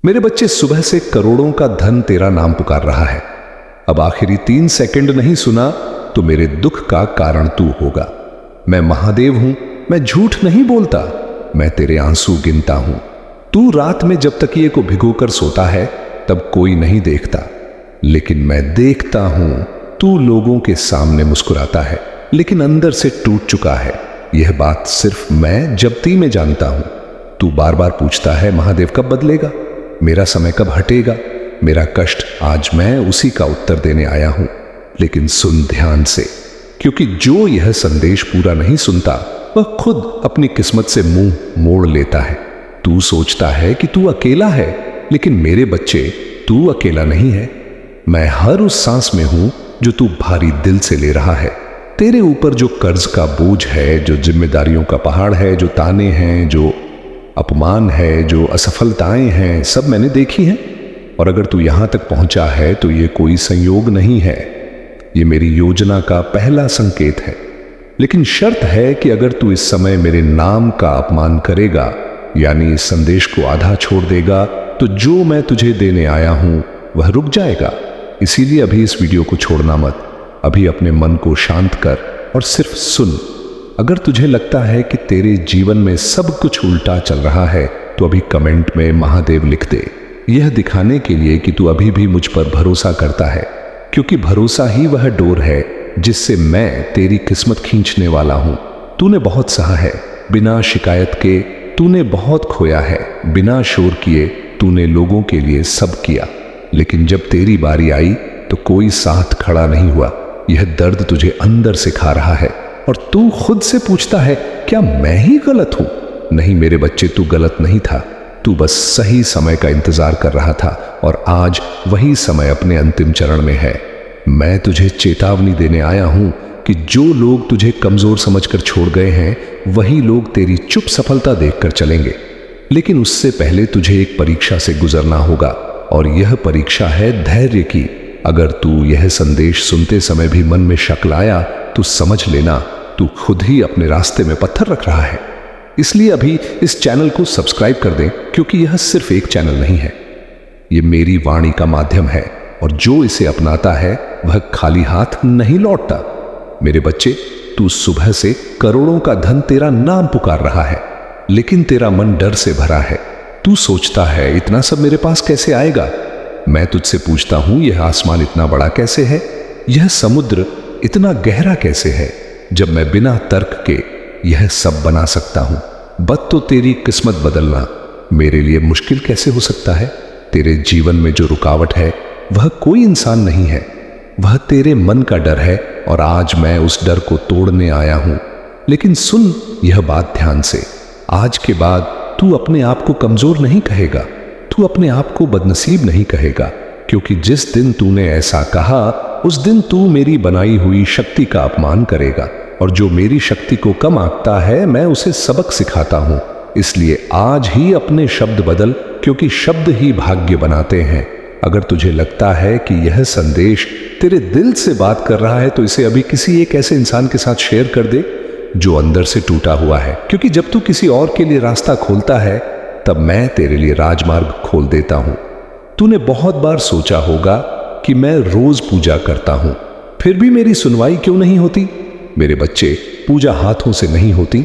मेरे बच्चे, सुबह से करोड़ों का धन तेरा नाम पुकार रहा है। अब आखिरी 3 सेकंड नहीं सुना तो मेरे दुख का कारण तू होगा। मैं महादेव हूं, मैं झूठ नहीं बोलता, मैं तेरे आंसू गिनता हूं। तू रात में जब तकिए को भिगोकर सोता है तब कोई नहीं देखता, लेकिन मैं देखता हूं। तू लोगों के सामने मुस्कुराता है लेकिन अंदर से टूट चुका है। यह बात सिर्फ मैं जप्ती में जानता हूं। तू बार बार पूछता है, महादेव कब बदलेगा, मेरा समय कब हटेगा। मेरा कष्ट आज मैं उसी का उत्तर देने आया हूं। लेकिन सुन ध्यान से, क्योंकि जो यह संदेश पूरा नहीं सुनता वह खुद अपनी किस्मत से मुंह मोड़ लेता है। तू सोचता है कि तू अकेला है, लेकिन मेरे बच्चे, तू अकेला नहीं है। मैं हर उस सांस में हूं जो तू भारी दिल से ले रहा है। तेरे ऊपर जो कर्ज का बोझ है, जो जिम्मेदारियों का पहाड़ है, जो ताने हैं, जो अपमान है, जो असफलताएं हैं, सब मैंने देखी हैं। और अगर तू यहां तक पहुंचा है तो ये कोई संयोग नहीं है, ये मेरी योजना का पहला संकेत है। लेकिन शर्त है कि अगर तू इस समय मेरे नाम का अपमान करेगा, यानी इस संदेश को आधा छोड़ देगा, तो जो मैं तुझे देने आया हूं वह रुक जाएगा। इसीलिए अभी इस वीडियो को छोड़ना मत। अभी अपने मन को शांत कर और सिर्फ सुन। अगर तुझे लगता है कि तेरे जीवन में सब कुछ उल्टा चल रहा है तो अभी कमेंट में महादेव लिख दे, यह दिखाने के लिए कि तू अभी भी मुझ पर भरोसा करता है, क्योंकि भरोसा ही वह डोर है जिससे मैं तेरी किस्मत खींचने वाला हूं। तूने बहुत सहा है बिना शिकायत के, तूने बहुत खोया है बिना शोर किए, तूने लोगों के लिए सब किया, लेकिन जब तेरी बारी आई तो कोई साथ खड़ा नहीं हुआ। यह दर्द तुझे अंदर से खा रहा है और तू खुद से पूछता है, क्या मैं ही गलत हूं? नहीं मेरे बच्चे, तू गलत नहीं था। तू बस सही समय का इंतजार कर रहा था और आज वही समय अपने अंतिम चरण में है। मैं तुझे चेतावनी देने आया हूं कि जो लोग तुझे कमजोर समझकर छोड़ गए हैं, वही लोग तेरी चुप सफलता देखकर चलेंगे। लेकिन उससे पहले तुझे एक परीक्षा से गुजरना होगा, और यह परीक्षा है धैर्य की। अगर तू यह संदेश सुनते समय भी मन में शक लाया तो समझ लेना तू खुद ही अपने रास्ते में पत्थर रख रहा है। इसलिए अभी इस चैनल को सब्सक्राइब कर दें, क्योंकि यह सिर्फ एक चैनल नहीं है, यह मेरी वाणी का माध्यम है, और जो इसे अपनाता है वह खाली हाथ नहीं लौटता। मेरे बच्चे, तू सुबह से करोड़ों का धन तेरा नाम पुकार रहा है, लेकिन तेरा मन डर से भरा है। तू सोचता है, इतना सब मेरे पास कैसे आएगा? मैं तुझसे पूछता हूं, यह आसमान इतना बड़ा कैसे है? यह समुद्र इतना गहरा कैसे है, जब मैं बिना तर्क के यह सब बना सकता हूं? बस तो तेरी किस्मत बदलना मेरे लिए मुश्किल कैसे हो सकता है? तेरे जीवन में जो रुकावट है वह कोई इंसान नहीं है, वह तेरे मन का डर है, और आज मैं उस डर को तोड़ने आया हूं। लेकिन सुन यह बात ध्यान से, आज के बाद तू अपने आप को कमजोर नहीं कहेगा, तू अपने आप को बदनसीब नहीं कहेगा, क्योंकि जिस दिन तूने ऐसा कहा उस दिन तू मेरी बनाई हुई शक्ति का अपमान करेगा, और जो मेरी शक्ति को कम आंकता है मैं उसे सबक सिखाता हूं। इसलिए आज ही अपने शब्द बदल, क्योंकि शब्द ही भाग्य बनाते हैं। अगर तुझे लगता है कि यह संदेश तेरे दिल से बात कर रहा है तो इसे अभी किसी एक ऐसे इंसान के साथ शेयर कर दे जो अंदर से टूटा हुआ है, क्योंकि जब तू किसी और के लिए रास्ता खोलता है तब मैं तेरे लिए राजमार्ग खोल देता हूं। तूने बहुत बार सोचा होगा कि मैं रोज पूजा करता हूं, फिर भी मेरी सुनवाई क्यों नहीं होती? मेरे बच्चे, पूजा हाथों से नहीं होती,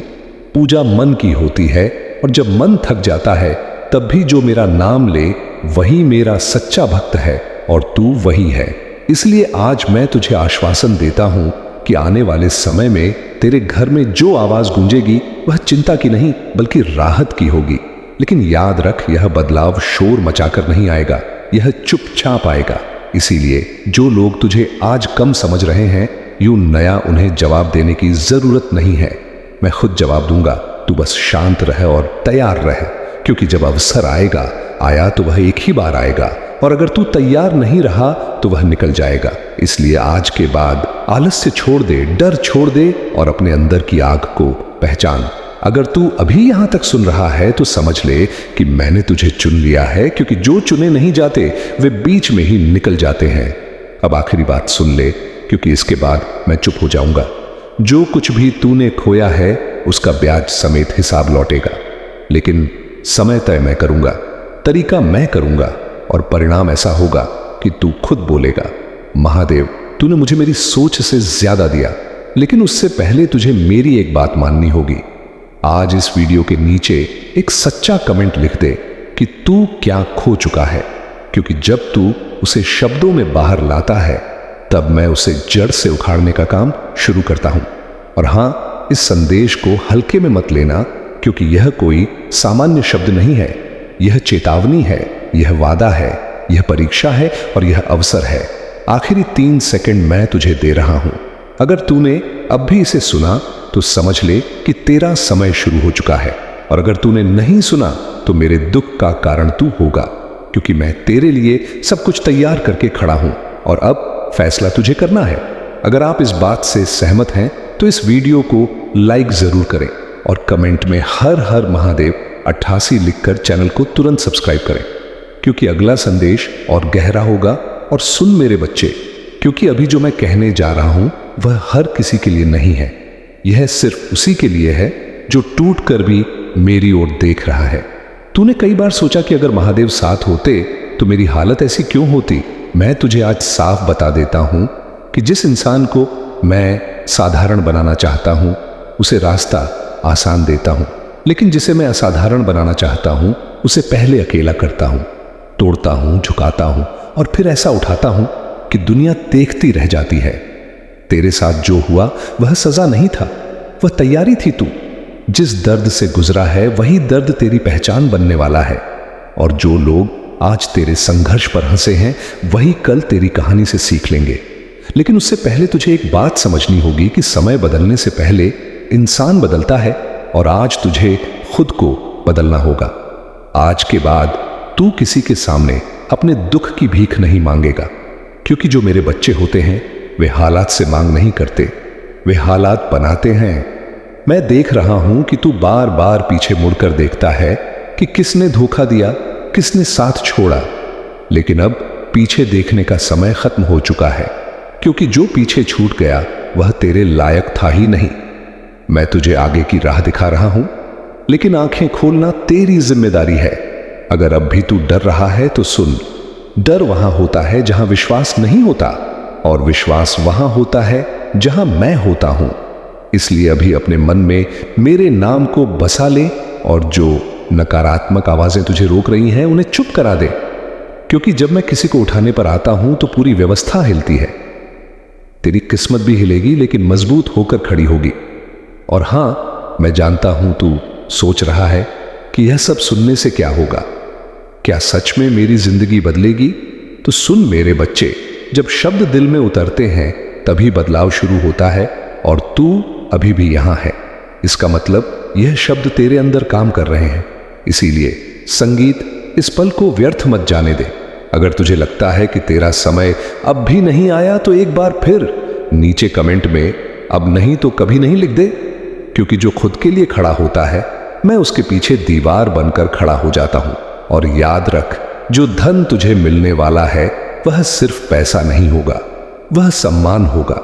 पूजा मन की होती है, और जब मन थक जाता है तब भी जो मेरा नाम ले वही मेरा सच्चा भक्त है, और तू वही है। इसलिए आज मैं तुझे आश्वासन देता हूं कि आने वाले समय में तेरे घर में जो आवाज गूंजेगी वह चिंता की नहीं बल्कि राहत की होगी। लेकिन याद रख, यह बदलाव शोर मचाकर नहीं आएगा, यह चुपचाप आएगा। इसीलिए जो लोग तुझे आज कम समझ रहे हैं, यूं नया उन्हें जवाब देने की जरूरत नहीं है, मैं खुद जवाब दूंगा। तू बस शांत रह और तैयार रह, क्योंकि जब अवसर आएगा, आया तो वह एक ही बार आएगा, और अगर तू तैयार नहीं रहा तो वह निकल जाएगा। इसलिए आज के बाद आलस्य छोड़ दे, डर छोड़ दे, और अपने अंदर की आग को पहचान। अगर तू अभी यहां तक सुन रहा है तो समझ ले कि मैंने तुझे चुन लिया है, क्योंकि जो चुने नहीं जाते वे बीच में ही निकल जाते हैं। अब आखिरी बात सुन ले, क्योंकि इसके बाद मैं चुप हो जाऊंगा। जो कुछ भी तूने खोया है उसका ब्याज समेत हिसाब लौटेगा, लेकिन समय तय मैं करूंगा। तरीका मैं करूंगा और परिणाम ऐसा होगा कि तू खुद बोलेगा, महादेव तूने मुझे मेरी सोच से ज्यादा दिया, लेकिन उससे पहले तुझे मेरी एक बात माननी होगी। आज इस वीडियो के नीचे एक सच्चा कमेंट लिख दे कि तू क्या खो चुका है, क्योंकि जब तू उसे शब्दों में बाहर लाता है तब मैं उसे जड़ से उखाड़ने का काम शुरू करता हूं। और हां, इस संदेश को हल्के में मत लेना, क्योंकि यह कोई सामान्य शब्द नहीं है। यह चेतावनी है, यह वादा है, यह परीक्षा है और यह अवसर है। आखिरी 3 सेकंड मैं तुझे दे रहा हूं। अगर तूने अब भी इसे सुना तो समझ ले कि तेरा समय शुरू हो चुका है, और अगर तूने नहीं सुना तो मेरे दुख का कारण तू होगा, क्योंकि मैं तेरे लिए सब कुछ तैयार करके खड़ा हूं और अब फैसला तुझे करना है। अगर आप इस बात से सहमत हैं तो इस वीडियो को लाइक जरूर करें और कमेंट में हर हर महादेव 88 लिखकर चैनल को तुरंत सब्सक्राइब करें, क्योंकि अगला संदेश और गहरा होगा। और सुन मेरे बच्चे, क्योंकि अभी जो मैं कहने जा रहा हूं वह हर किसी के लिए नहीं है। यह सिर्फ उसी के लिए है जो टूट कर भी मेरी ओर देख रहा है। तूने कई बार सोचा कि अगर महादेव साथ होते तो मेरी हालत ऐसी क्यों होती। मैं तुझे आज साफ बता देता हूं कि जिस इंसान को मैं साधारण बनाना चाहता हूं उसे रास्ता आसान देता हूं, लेकिन जिसे मैं असाधारण बनाना चाहता हूं उसे पहले अकेला करता हूं, तोड़ता हूं, झुकाता हूं और फिर ऐसा उठाता हूं कि दुनिया देखती रह जाती है। तेरे साथ जो हुआ वह सजा नहीं था, वह तैयारी थी। तू जिस दर्द से गुजरा है वही दर्द तेरी पहचान बनने वाला है, और जो लोग आज तेरे संघर्ष पर हंसे हैं वही कल तेरी कहानी से सीख लेंगे। लेकिन उससे पहले तुझे एक बात समझनी होगी कि समय बदलने से पहले इंसान बदलता है, और आज तुझे खुद को बदलना होगा। आज के बाद तू किसी के सामने अपने दुख की भीख नहीं मांगेगा, क्योंकि जो मेरे बच्चे होते हैं वे हालात से मांग नहीं करते, वे हालात बनाते हैं। मैं देख रहा हूं कि तू बार बार पीछे मुड़कर देखता है कि किसने धोखा दिया, किसने साथ छोड़ा, लेकिन अब पीछे देखने का समय खत्म हो चुका है, क्योंकि जो पीछे छूट गया वह तेरे लायक था ही नहीं। मैं तुझे आगे की राह दिखा रहा हूं, लेकिन आंखें खोलना तेरी जिम्मेदारी है। अगर अब भी तू डर रहा है तो सुन, डर वहां होता है जहां विश्वास नहीं होता, और विश्वास वहां होता है जहां मैं होता हूं। इसलिए अभी अपने मन में मेरे नाम को बसा ले, और जो नकारात्मक आवाजें तुझे रोक रही हैं उन्हें चुप करा दे, क्योंकि जब मैं किसी को उठाने पर आता हूं तो पूरी व्यवस्था हिलती है। तेरी किस्मत भी हिलेगी, लेकिन मजबूत होकर खड़ी होगी। और हां, मैं जानता हूं तू सोच रहा है कि यह सब सुनने से क्या होगा, क्या सच में मेरी जिंदगी बदलेगी। तो सुन मेरे बच्चे, जब शब्द दिल में उतरते हैं तभी बदलाव शुरू होता है, और तू अभी भी यहां है। इसका मतलब यह शब्द तेरे अंदर काम कर रहे हैं। इसीलिए संगीत, इस पल को व्यर्थ मत जाने दे। अगर तुझे लगता है कि तेरा समय अब भी नहीं आया तो एक बार फिर नीचे कमेंट में अब नहीं तो कभी नहीं लिख दे, क्योंकि जो खुद के लिए खड़ा होता है मैं उसके पीछे दीवार बनकर खड़ा हो जाता हूं। और याद रख, जो धन तुझे मिलने वाला है वह सिर्फ पैसा नहीं होगा, वह सम्मान होगा,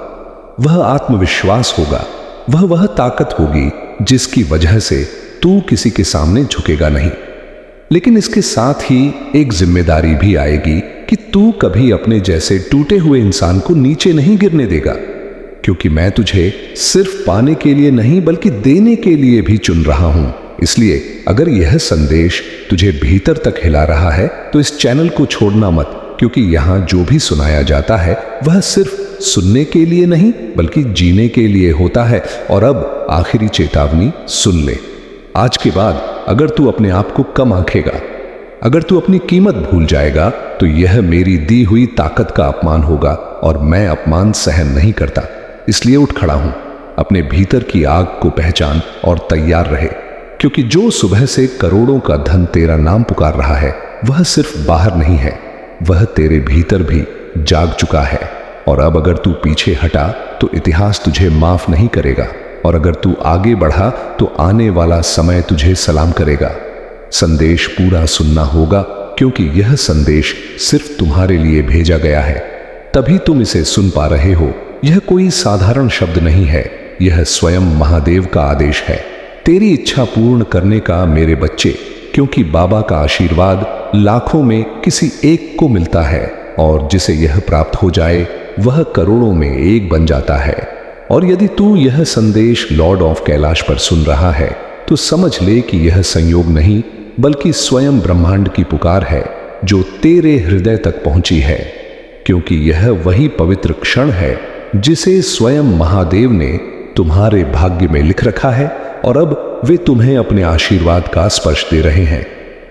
वह आत्मविश्वास होगा, वह ताकत होगी जिसकी वजह से तू किसी के सामने झुकेगा नहीं। लेकिन इसके साथ ही एक जिम्मेदारी भी आएगी कि तू कभी अपने जैसे टूटे हुए इंसान को नीचे नहीं गिरने देगा, क्योंकि मैं तुझे सिर्फ पाने के लिए नहीं बल्कि देने के लिए भी चुन रहा हूं। इसलिए अगर यह संदेश तुझे भीतर तक हिला रहा है तो इस चैनल को छोड़ना मत, क्योंकि यहां जो भी सुनाया जाता है वह सिर्फ सुनने के लिए नहीं बल्कि जीने के लिए होता है। और अब आखिरी चेतावनी सुन ले, आज के बाद अगर तू अपने आप को कम आंकेगा, अगर तू अपनी कीमत भूल जाएगा तो यह मेरी दी हुई ताकत का अपमान होगा, और मैं अपमान सहन नहीं करता। इसलिए उठ खड़ा हूं, अपने भीतर की आग को पहचान और तैयार रहे, क्योंकि जो सुबह से करोड़ों का धन तेरा नाम पुकार रहा है वह सिर्फ बाहर नहीं है, वह तेरे भीतर भी जाग चुका है। और अब अगर तू पीछे हटा तो इतिहास तुझे माफ नहीं करेगा, और अगर तू आगे बढ़ा तो आने वाला समय तुझे सलाम करेगा। संदेश पूरा सुनना होगा, क्योंकि यह संदेश सिर्फ तुम्हारे लिए भेजा गया है, तभी तुम इसे सुन पा रहे हो। यह कोई साधारण शब्द नहीं है, यह स्वयं महादेव का आदेश है, तेरी इच्छा पूर्ण करने का मेरे बच्चे, क्योंकि बाबा का आशीर्वाद लाखों में किसी एक को मिलता है, और जिसे यह प्राप्त हो जाए वह करोड़ों में एक बन जाता है। और यदि तू यह संदेश लॉर्ड ऑफ कैलाश पर सुन रहा है तो समझ ले कि यह संयोग नहीं बल्कि स्वयं ब्रह्मांड की पुकार है जो तेरे हृदय तक पहुंची है, क्योंकि यह वही पवित्र क्षण है जिसे स्वयं महादेव ने तुम्हारे भाग्य में लिख रखा है, और अब वे तुम्हें अपने आशीर्वाद का स्पर्श दे रहे हैं।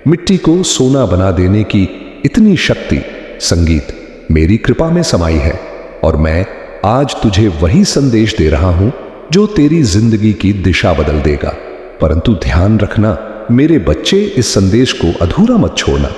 मिट्टी को सोना बना देने की इतनी शक्ति संगीत मेरी कृपा में समाई है, और मैं आज तुझे वही संदेश दे रहा हूं जो तेरी जिंदगी की दिशा बदल देगा। परंतु ध्यान रखना मेरे बच्चे, इस संदेश को अधूरा मत छोड़ना,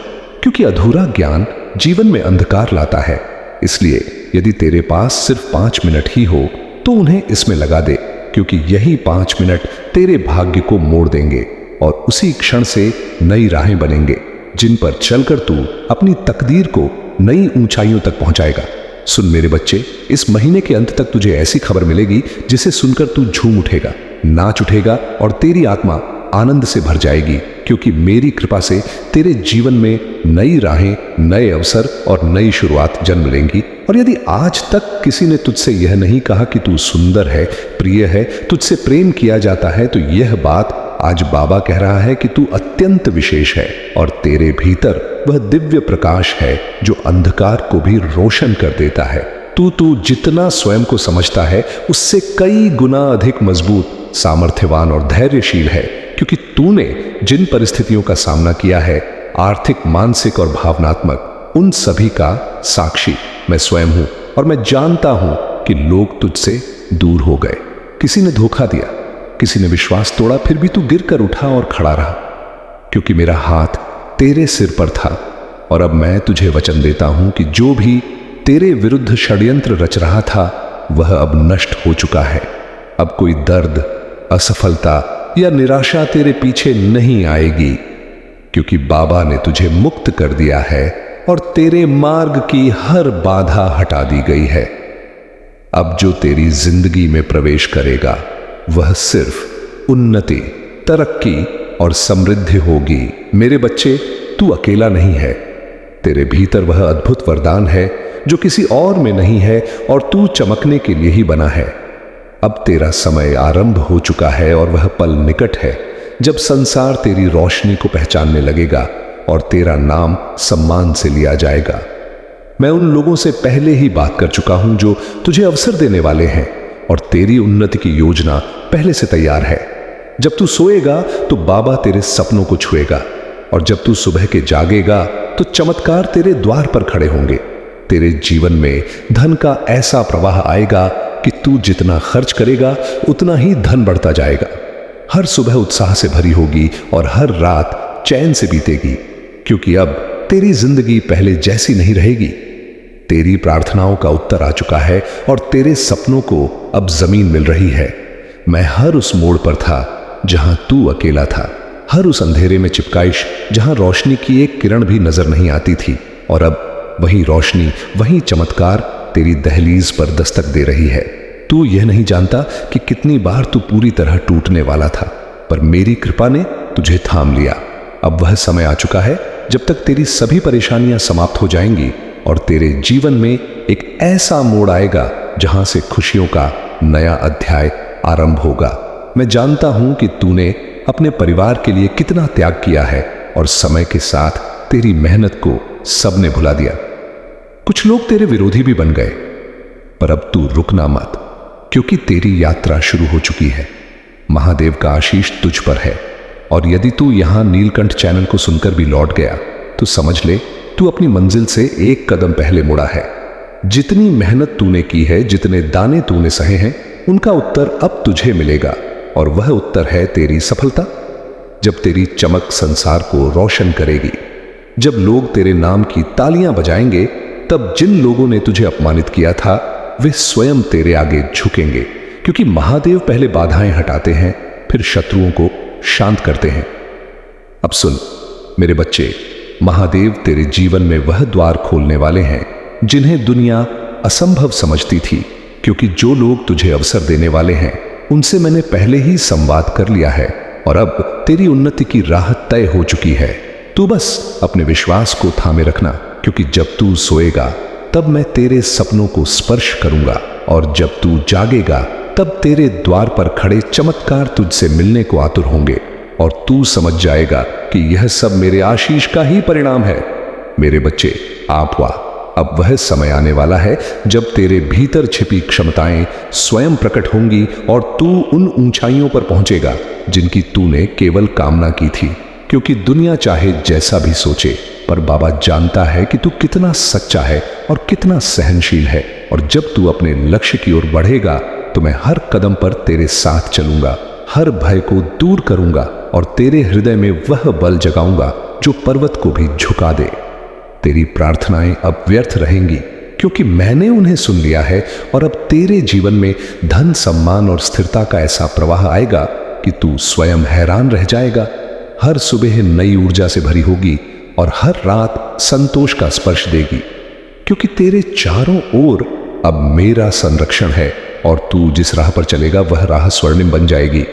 क्योंकि अधूरा ज्ञान जीवन में अंधकार लाता है। इसलिए यदि तेरे पास सिर्फ 5 मिनट ही हो तो उन्हें इसमें लगा दे, क्योंकि यही 5 मिनट तेरे भाग्य को मोड़ देंगे और उसी क्षण से नई राहें बनेंगे जिन पर चलकर तू अपनी तकदीर को नई ऊंचाइयों तक पहुंचाएगा। सुन मेरे बच्चे, इस महीने के अंत तक तुझे ऐसी खबर मिलेगी जिसे सुनकर तू झूम उठेगा, नाच उठेगा और तेरी आत्मा आनंद से भर जाएगी, क्योंकि मेरी कृपा से तेरे जीवन में नई राहें, नए अवसर और नई शुरुआत जन्म लेंगी। और यदि आज तक किसी ने तुझसे यह नहीं कहा कि तू सुंदर है, प्रिय है, तुझसे प्रेम किया जाता है, तो यह बात आज बाबा कह रहा है कि तू अत्यंत विशेष है और तेरे भीतर वह दिव्य प्रकाश है जो अंधकार को भी रोशन कर देता है। तू जितना स्वयं को समझता है उससे कई गुना अधिक मजबूत, सामर्थ्यवान और धैर्यशील है, क्योंकि तूने जिन परिस्थितियों का सामना किया है, आर्थिक, मानसिक और भावनात्मक, उन सभी का साक्षी मैं स्वयं हूं। और मैं जानता हूं कि लोग तुझसे दूर हो गए, किसी ने धोखा दिया, किसी ने विश्वास तोड़ा, फिर भी तू गिर कर उठा और खड़ा रहा, क्योंकि मेरा हाथ तेरे सिर पर था। और अब मैं तुझे वचन देता हूं कि जो भी तेरे विरुद्ध षड्यंत्र रच रहा था वह अब नष्ट हो चुका है। अब कोई दर्द, असफलता या निराशा तेरे पीछे नहीं आएगी, क्योंकि बाबा ने तुझे मुक्त कर दिया है और तेरे मार्ग की हर बाधा हटा दी गई है। अब जो तेरी जिंदगी में प्रवेश करेगा वह सिर्फ उन्नति, तरक्की और समृद्धि होगी। मेरे बच्चे, तू अकेला नहीं है, तेरे भीतर वह अद्भुत वरदान है जो किसी और में नहीं है, और तू चमकने के लिए ही बना है। अब तेरा समय आरंभ हो चुका है और वह पल निकट है जब संसार तेरी रोशनी को पहचानने लगेगा और तेरा नाम सम्मान से लिया जाएगा। मैं उन लोगों से पहले ही बात कर चुका हूं जो तुझे अवसर देने वाले हैं, और तेरी उन्नति की योजना पहले से तैयार है। जब तू सोएगा तो बाबा तेरे सपनों को छुएगा, और जब तू सुबह के जागेगा तो चमत्कार तेरे द्वार पर खड़े होंगे। तेरे जीवन में धन का ऐसा प्रवाह आएगा कि तू जितना खर्च करेगा उतना ही धन बढ़ता जाएगा। हर सुबह उत्साह से भरी होगी और हर रात चैन से बीतेगी, क्योंकि अब तेरी जिंदगी पहले जैसी नहीं रहेगी। तेरी प्रार्थनाओं का उत्तर आ चुका है और तेरे सपनों को अब जमीन मिल रही है। मैं हर उस मोड़ पर था जहां तू अकेला था, हर उस अंधेरे में चिपकाइश जहां रोशनी की एक किरण भी नजर नहीं आती थी, और अब वही रोशनी, वही चमत्कार तेरी दहलीज पर दस्तक दे रही है। तू यह नहीं जानता कि कितनी बार तू पूरी तरह टूटने वाला था, पर मेरी कृपा ने तुझे थाम लिया। अब वह समय आ चुका है जब तक तेरी सभी परेशानियां समाप्त हो जाएंगी और तेरे जीवन में एक ऐसा मोड़ आएगा जहां से खुशियों का नया अध्याय आरंभ होगा। मैं जानता हूं कि तूने अपने परिवार के लिए कितना त्याग किया है, और समय के साथ तेरी मेहनत को सबने भुला दिया। कुछ लोग तेरे विरोधी भी बन गए, पर अब तू रुकना मत, क्योंकि तेरी यात्रा शुरू हो चुकी है। महादेव का आशीष तुझ पर है, और यदि तू यहां नीलकंठ चैनल को सुनकर भी लौट गया तो समझ ले तू अपनी मंजिल से एक कदम पहले मुड़ा है। जितनी मेहनत तूने की है, जितने दाने तूने सहे हैं, उनका उत्तर अब तुझे मिलेगा, और वह उत्तर है तेरी सफलता। जब तेरी चमक संसार को रोशन करेगी, जब लोग तेरे नाम की तालियां बजाएंगे, तब जिन लोगों ने तुझे अपमानित किया था वे स्वयं तेरे आगे झुकेंगे, क्योंकि महादेव पहले बाधाएं हटाते हैं, फिर शत्रुओं को शांत करते हैं। अब सुन मेरे बच्चे, महादेव तेरे जीवन में वह द्वार खोलने वाले हैं जिन्हें दुनिया असंभव समझती थी, क्योंकि जो लोग तुझे अवसर देने वाले हैं उनसे मैंने पहले ही संवाद कर लिया है, और अब तेरी उन्नति की राह तय हो चुकी है। तू बस अपने विश्वास को थामे रखना, क्योंकि जब तू सोएगा तब मैं तेरे सपनों को स्पर्श करूंगा, और जब तू जागेगा तब तेरे द्वार पर खड़े चमत्कार तुझसे मिलने को आतुर होंगे, और तू समझ जाएगा कि यह सब मेरे आशीष का ही परिणाम है। मेरे बच्चे, आप वाह, अब वह समय आने वाला है जब तेरे भीतर छिपी क्षमताएं स्वयं प्रकट होंगी और तू उन ऊंचाइयों पर पहुंचेगा जिनकी तूने केवल कामना की थी। क्योंकि दुनिया चाहे जैसा भी सोचे, पर बाबा जानता है कि तू कितना सच्चा है और कितना सहनशील है, और जब तू अपने लक्ष्य की ओर बढ़ेगा तो मैं हर कदम पर तेरे साथ चलूंगा, हर भय को दूर करूंगा और तेरे हृदय में वह बल जगाऊंगा जो पर्वत को भी झुका दे। तेरी प्रार्थनाएं अब व्यर्थ रहेंगी, क्योंकि मैंने उन्हें सुन लिया है, और अब तेरे जीवन में धन, सम्मान और स्थिरता का ऐसा प्रवाह आएगा कि तू स्वयं हैरान रह जाएगा। हर सुबह नई ऊर्जा से भरी होगी और हर रात संतोष का स्पर्श देगी, क्योंकि तेरे चारों ओर अब मेरा संरक्षण है, और तू जिस राह पर चलेगा वह राह स्वर्णिम बन जाएगी,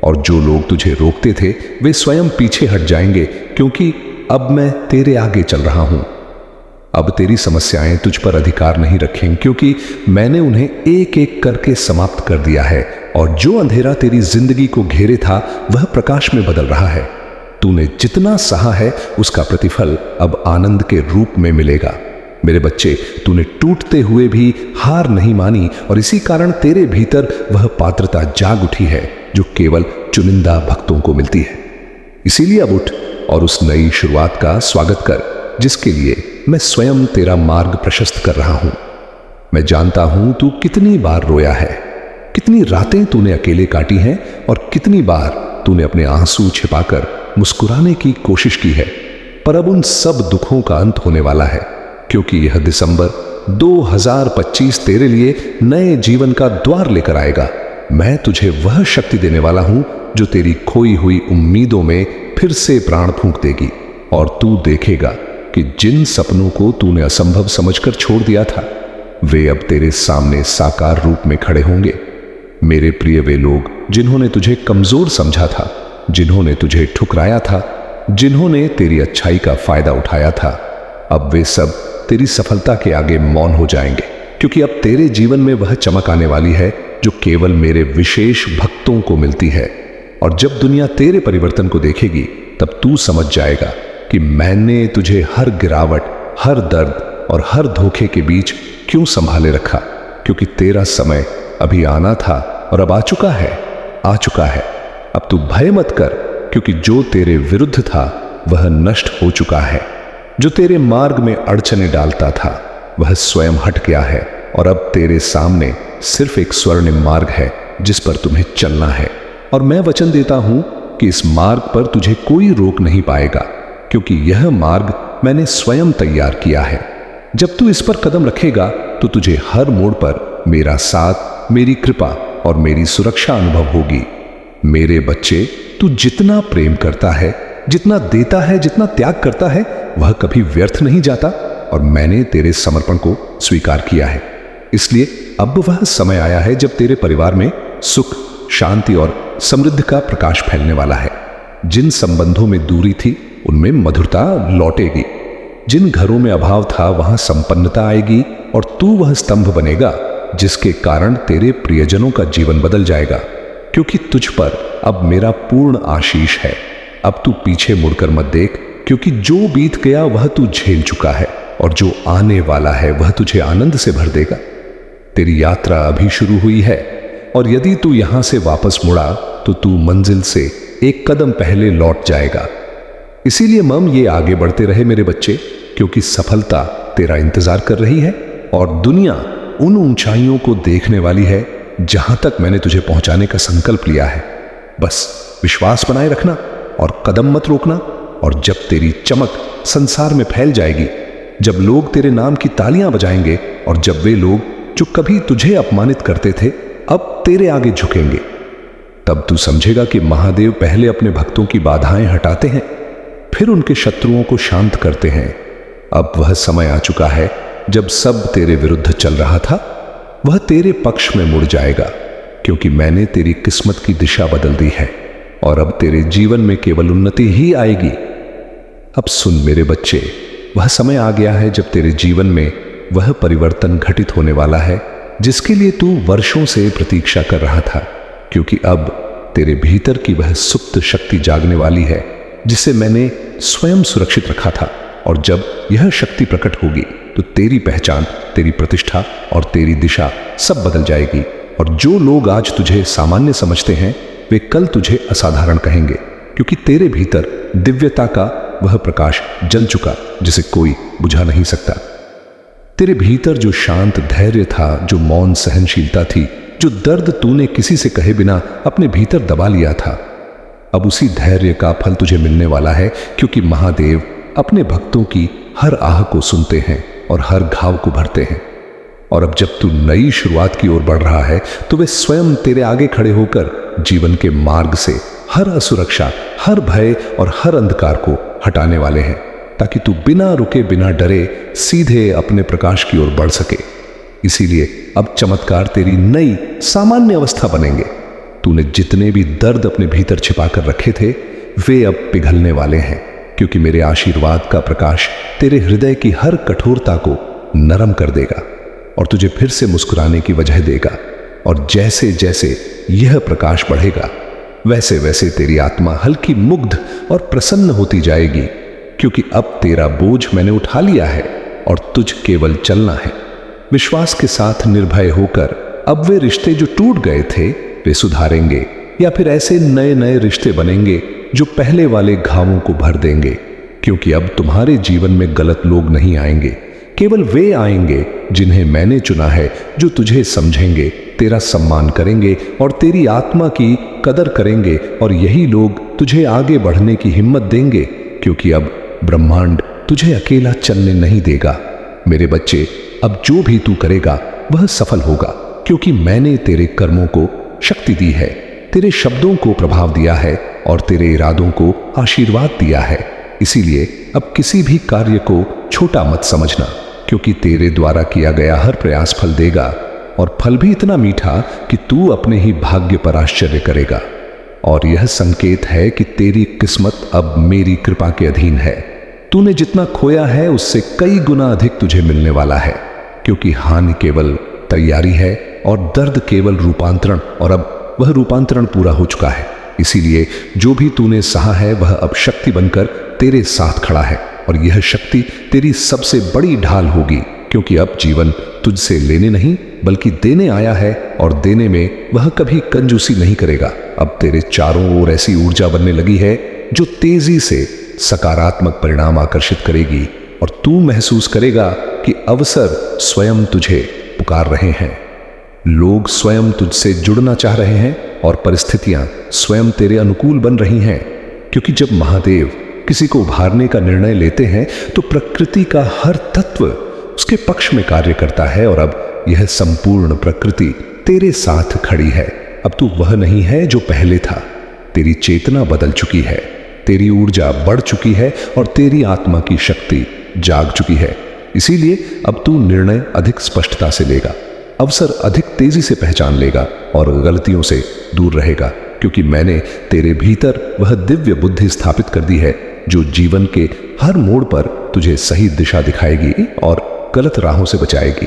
और जो लोग तुझे रोकते थे वे स्वयं पीछे हट जाएंगे, क्योंकि अब मैं तेरे आगे चल रहा हूं। अब तेरी समस्याएं तुझ पर अधिकार नहीं रखें, क्योंकि मैंने उन्हें एक एक करके समाप्त कर दिया है, और जो अंधेरा तेरी जिंदगी को घेरे था वह प्रकाश में बदल रहा है। तूने जितना सहा है उसका प्रतिफल अब आनंद के रूप में मिलेगा। मेरे बच्चे, तूने टूटते हुए भी हार नहीं मानी, और इसी कारण तेरे भीतर वह पात्रता जाग उठी है जो केवल चुनिंदा भक्तों को मिलती है। इसीलिए अब उठ और उस नई शुरुआत का स्वागत कर, जिसके लिए मैं स्वयं तेरा मार्ग प्रशस्त कर रहा हूं। मैं जानता हूं तू कितनी बार रोया है, कितनी रातें तूने अकेले काटी हैं, और कितनी बार तूने अपने आंसू छिपाकर मुस्कुराने की कोशिश की है। पर अब उन सब दुखों का अंत होने वाला है, क्योंकि यह दिसंबर 2025 तेरे लिए नए जीवन का द्वार लेकर आएगा। मैं तुझे वह शक्ति देने वाला हूं जो तेरी खोई हुई उम्मीदों में फिर से प्राण फूंक देगी, और तू देखेगा कि जिन सपनों को तूने असंभव समझकर छोड़ दिया था वे अब तेरे सामने साकार रूप में खड़े होंगे। मेरे प्रिय, वे लोग जिन्होंने तुझे कमजोर समझा था, जिन्होंने तुझे ठुकराया था, जिन्होंने तेरी अच्छाई का फायदा उठाया था, अब वे सब तेरी सफलता के आगे मौन हो जाएंगे, क्योंकि अब तेरे जीवन में वह चमक आने वाली है जो केवल मेरे विशेष भक्तों को मिलती है। और जब दुनिया तेरे परिवर्तन को देखेगी तब तू समझ जाएगा कि मैंने तुझे हर गिरावट, हर दर्द और हर धोखे के बीच क्यों संभाले रखा, क्योंकि तेरा समय अभी आना था और अब आ चुका है। अब तू भय मत कर, क्योंकि जो तेरे विरुद्ध था वह नष्ट हो चुका है। जो तेरे मार्ग में अड़चने डालता था वह स्वयं हट गया है, और अब तेरे सामने सिर्फ एक स्वर्णिम मार्ग है जिस पर तुम्हें चलना है। और मैं वचन देता हूं कि इस मार्ग पर तुझे कोई रोक नहीं पाएगा, क्योंकि यह मार्ग मैंने स्वयं तैयार किया है। जब तू इस पर कदम रखेगा तो तुझे हर मोड़ पर मेरा साथ, मेरी कृपा और मेरी सुरक्षा अनुभव होगी। मेरे बच्चे, तू जितना प्रेम करता है, जितना देता है, जितना त्याग करता है, वह कभी व्यर्थ नहीं जाता, और मैंने तेरे समर्पण को स्वीकार किया है। इसलिए अब वह समय आया है जब तेरे परिवार में सुख, शांति और समृद्धि का प्रकाश फैलने वाला है। जिन संबंधों में दूरी थी उनमें मधुरता लौटेगी, जिन घरों में अभाव था वहां संपन्नता आएगी, और तू वह स्तंभ बनेगा जिसके कारण तेरे प्रियजनों का जीवन बदल जाएगा, क्योंकि तुझ पर अब मेरा पूर्ण आशीष है। अब तू पीछे मुड़कर मत देख, क्योंकि जो बीत गया वह तू झेल चुका है, और जो आने वाला है वह तुझे आनंद से भर देगा। तेरी यात्रा अभी शुरू हुई है, और यदि तू यहां से वापस मुड़ा तो तू मंजिल से एक कदम पहले लौट जाएगा। इसीलिए मम ये आगे बढ़ते रहे मेरे बच्चे, क्योंकि सफलता तेरा इंतजार कर रही है, और दुनिया उन ऊंचाइयों को देखने वाली है जहां तक मैंने तुझे पहुंचाने का संकल्प लिया है। बस विश्वास बनाए रखना और कदम मत रोकना, और जब तेरी चमक संसार में फैल जाएगी, जब लोग तेरे नाम की तालियां बजाएंगे, और जब वे लोग जो कभी तुझे अपमानित करते थे अब तेरे आगे झुकेंगे, तब तू समझेगा कि महादेव पहले अपने भक्तों की बाधाएं हटाते हैं, फिर उनके शत्रुओं को शांत करते हैं। अब वह समय आ चुका है जब सब तेरे विरुद्ध चल रहा था वह तेरे पक्ष में मुड़ जाएगा, क्योंकि मैंने तेरी किस्मत की दिशा बदल दी है, और अब तेरे जीवन में केवल उन्नति ही आएगी। अब सुन मेरे बच्चे, वह समय आ गया है जब तेरे जीवन में वह परिवर्तन घटित होने वाला है जिसके लिए तू वर्षों से प्रतीक्षा कर रहा था, क्योंकि अब तेरे भीतर की वह सुप्त शक्ति जागने वाली है जिसे मैंने स्वयं सुरक्षित रखा था। और जब यह शक्ति प्रकट होगी तो तेरी पहचान, तेरी प्रतिष्ठा और तेरी दिशा सब बदल जाएगी। और जो लोग आज तुझे सामान्य समझते हैं वे कल तुझे असाधारण कहेंगे, क्योंकि तेरे भीतर दिव्यता का वह प्रकाश जल चुका जिसे कोई बुझा नहीं सकता। तेरे भीतर जो शांत धैर्य था, जो मौन सहनशीलता थी, जो दर्द तूने किसी से कहे बिना अपने भीतर दबा लिया था, अब उसी धैर्य का फल तुझे मिलने वाला है, क्योंकि महादेव अपने भक्तों की हर आह को सुनते हैं और हर घाव को भरते हैं। और अब जब तू नई शुरुआत की ओर बढ़ रहा है तो वे स्वयं तेरे आगे खड़े होकर जीवन के मार्ग से हर असुरक्षा, हर भय और हर अंधकार को हटाने वाले हैं, ताकि तू बिना रुके, बिना डरे सीधे अपने प्रकाश की ओर बढ़ सके। इसीलिए अब चमत्कार तेरी नई सामान्य अवस्था बनेंगे। तूने जितने भी दर्द अपने भीतर छिपा कर रखे थे वे अब पिघलने वाले हैं, क्योंकि मेरे आशीर्वाद का प्रकाश तेरे हृदय की हर कठोरता को नरम कर देगा और तुझे फिर से मुस्कुराने की वजह देगा। और जैसे जैसे यह प्रकाश बढ़ेगा वैसे वैसे तेरी आत्मा हल्की, मुग्ध और प्रसन्न होती जाएगी, क्योंकि अब तेरा बोझ मैंने उठा लिया है और तुझ केवल चलना है। विश्वास के साथ निर्भय होकर अब वे रिश्ते जो टूट गए थे वे सुधारेंगे, या फिर ऐसे नए नए रिश्ते बनेंगे जो पहले वाले घावों को भर देंगे, क्योंकि अब तुम्हारे जीवन में गलत लोग नहीं आएंगे। केवल वे आएंगे जिन्हें मैंने चुना है, जो तुझे समझेंगे, तेरा सम्मान करेंगे और तेरी आत्मा की कदर करेंगे। और यही लोग तुझे आगे बढ़ने की हिम्मत देंगे, क्योंकि अब ब्रह्मांड तुझे अकेला चलने नहीं देगा। मेरे बच्चे, अब जो भी तू करेगा वह सफल होगा, क्योंकि मैंने तेरे कर्मों को शक्ति दी है, तेरे शब्दों को प्रभाव दिया है और तेरे इरादों को आशीर्वाद दिया है। इसीलिए अब किसी भी कार्य को छोटा मत समझना, क्योंकि तेरे द्वारा किया गया हर प्रयास फल देगा, और फल भी इतना मीठा कि तू अपने ही भाग्य पर आश्चर्य करेगा। और यह संकेत है कि तेरी किस्मत अब मेरी कृपा के अधीन है। तूने जितना खोया है उससे कई गुना अधिक तुझे मिलने वाला है, क्योंकि हानि केवल तैयारी है और दर्द केवल रूपांतरण, और अब वह रूपांतरण पूरा हो चुका है। इसीलिए जो भी तूने सहा है वह अब शक्ति बनकर तेरे साथ खड़ा है, और यह शक्ति तेरी सबसे बड़ी ढाल होगी, क्योंकि अब जीवन तुझसे लेने नहीं बल्कि देने आया है, और देने में वह कभी कंजूसी नहीं करेगा। अब तेरे चारों ओर ऐसी ऊर्जा बनने लगी है जो तेजी से सकारात्मक परिणाम आकर्षित करेगी, और तू महसूस करेगा कि अवसर स्वयं तुझे पुकार रहे हैं। लोग स्वयं तुझसे जुड़ना चाह रहे हैं और परिस्थितियां स्वयं तेरे अनुकूल बन रही हैं, क्योंकि जब महादेव किसी को उभारने का निर्णय लेते हैं तो प्रकृति का हर तत्व उसके पक्ष में कार्य करता है। और अब यह संपूर्ण प्रकृति तेरे साथ खड़ी है। अब तू वह नहीं है जो पहले था। तेरी चेतना बदल चुकी है, तेरी ऊर्जा बढ़ चुकी है और तेरी आत्मा की शक्ति जाग चुकी है। इसीलिए अब तू निर्णय अधिक स्पष्टता से लेगा, अवसर अधिक तेजी से पहचान लेगा और गलतियों से दूर रहेगा, क्योंकि मैंने तेरे भीतर वह दिव्य बुद्धि स्थापित कर दी है जो जीवन के हर मोड़ पर तुझे सही दिशा दिखाएगी और गलत राहों से बचाएगी।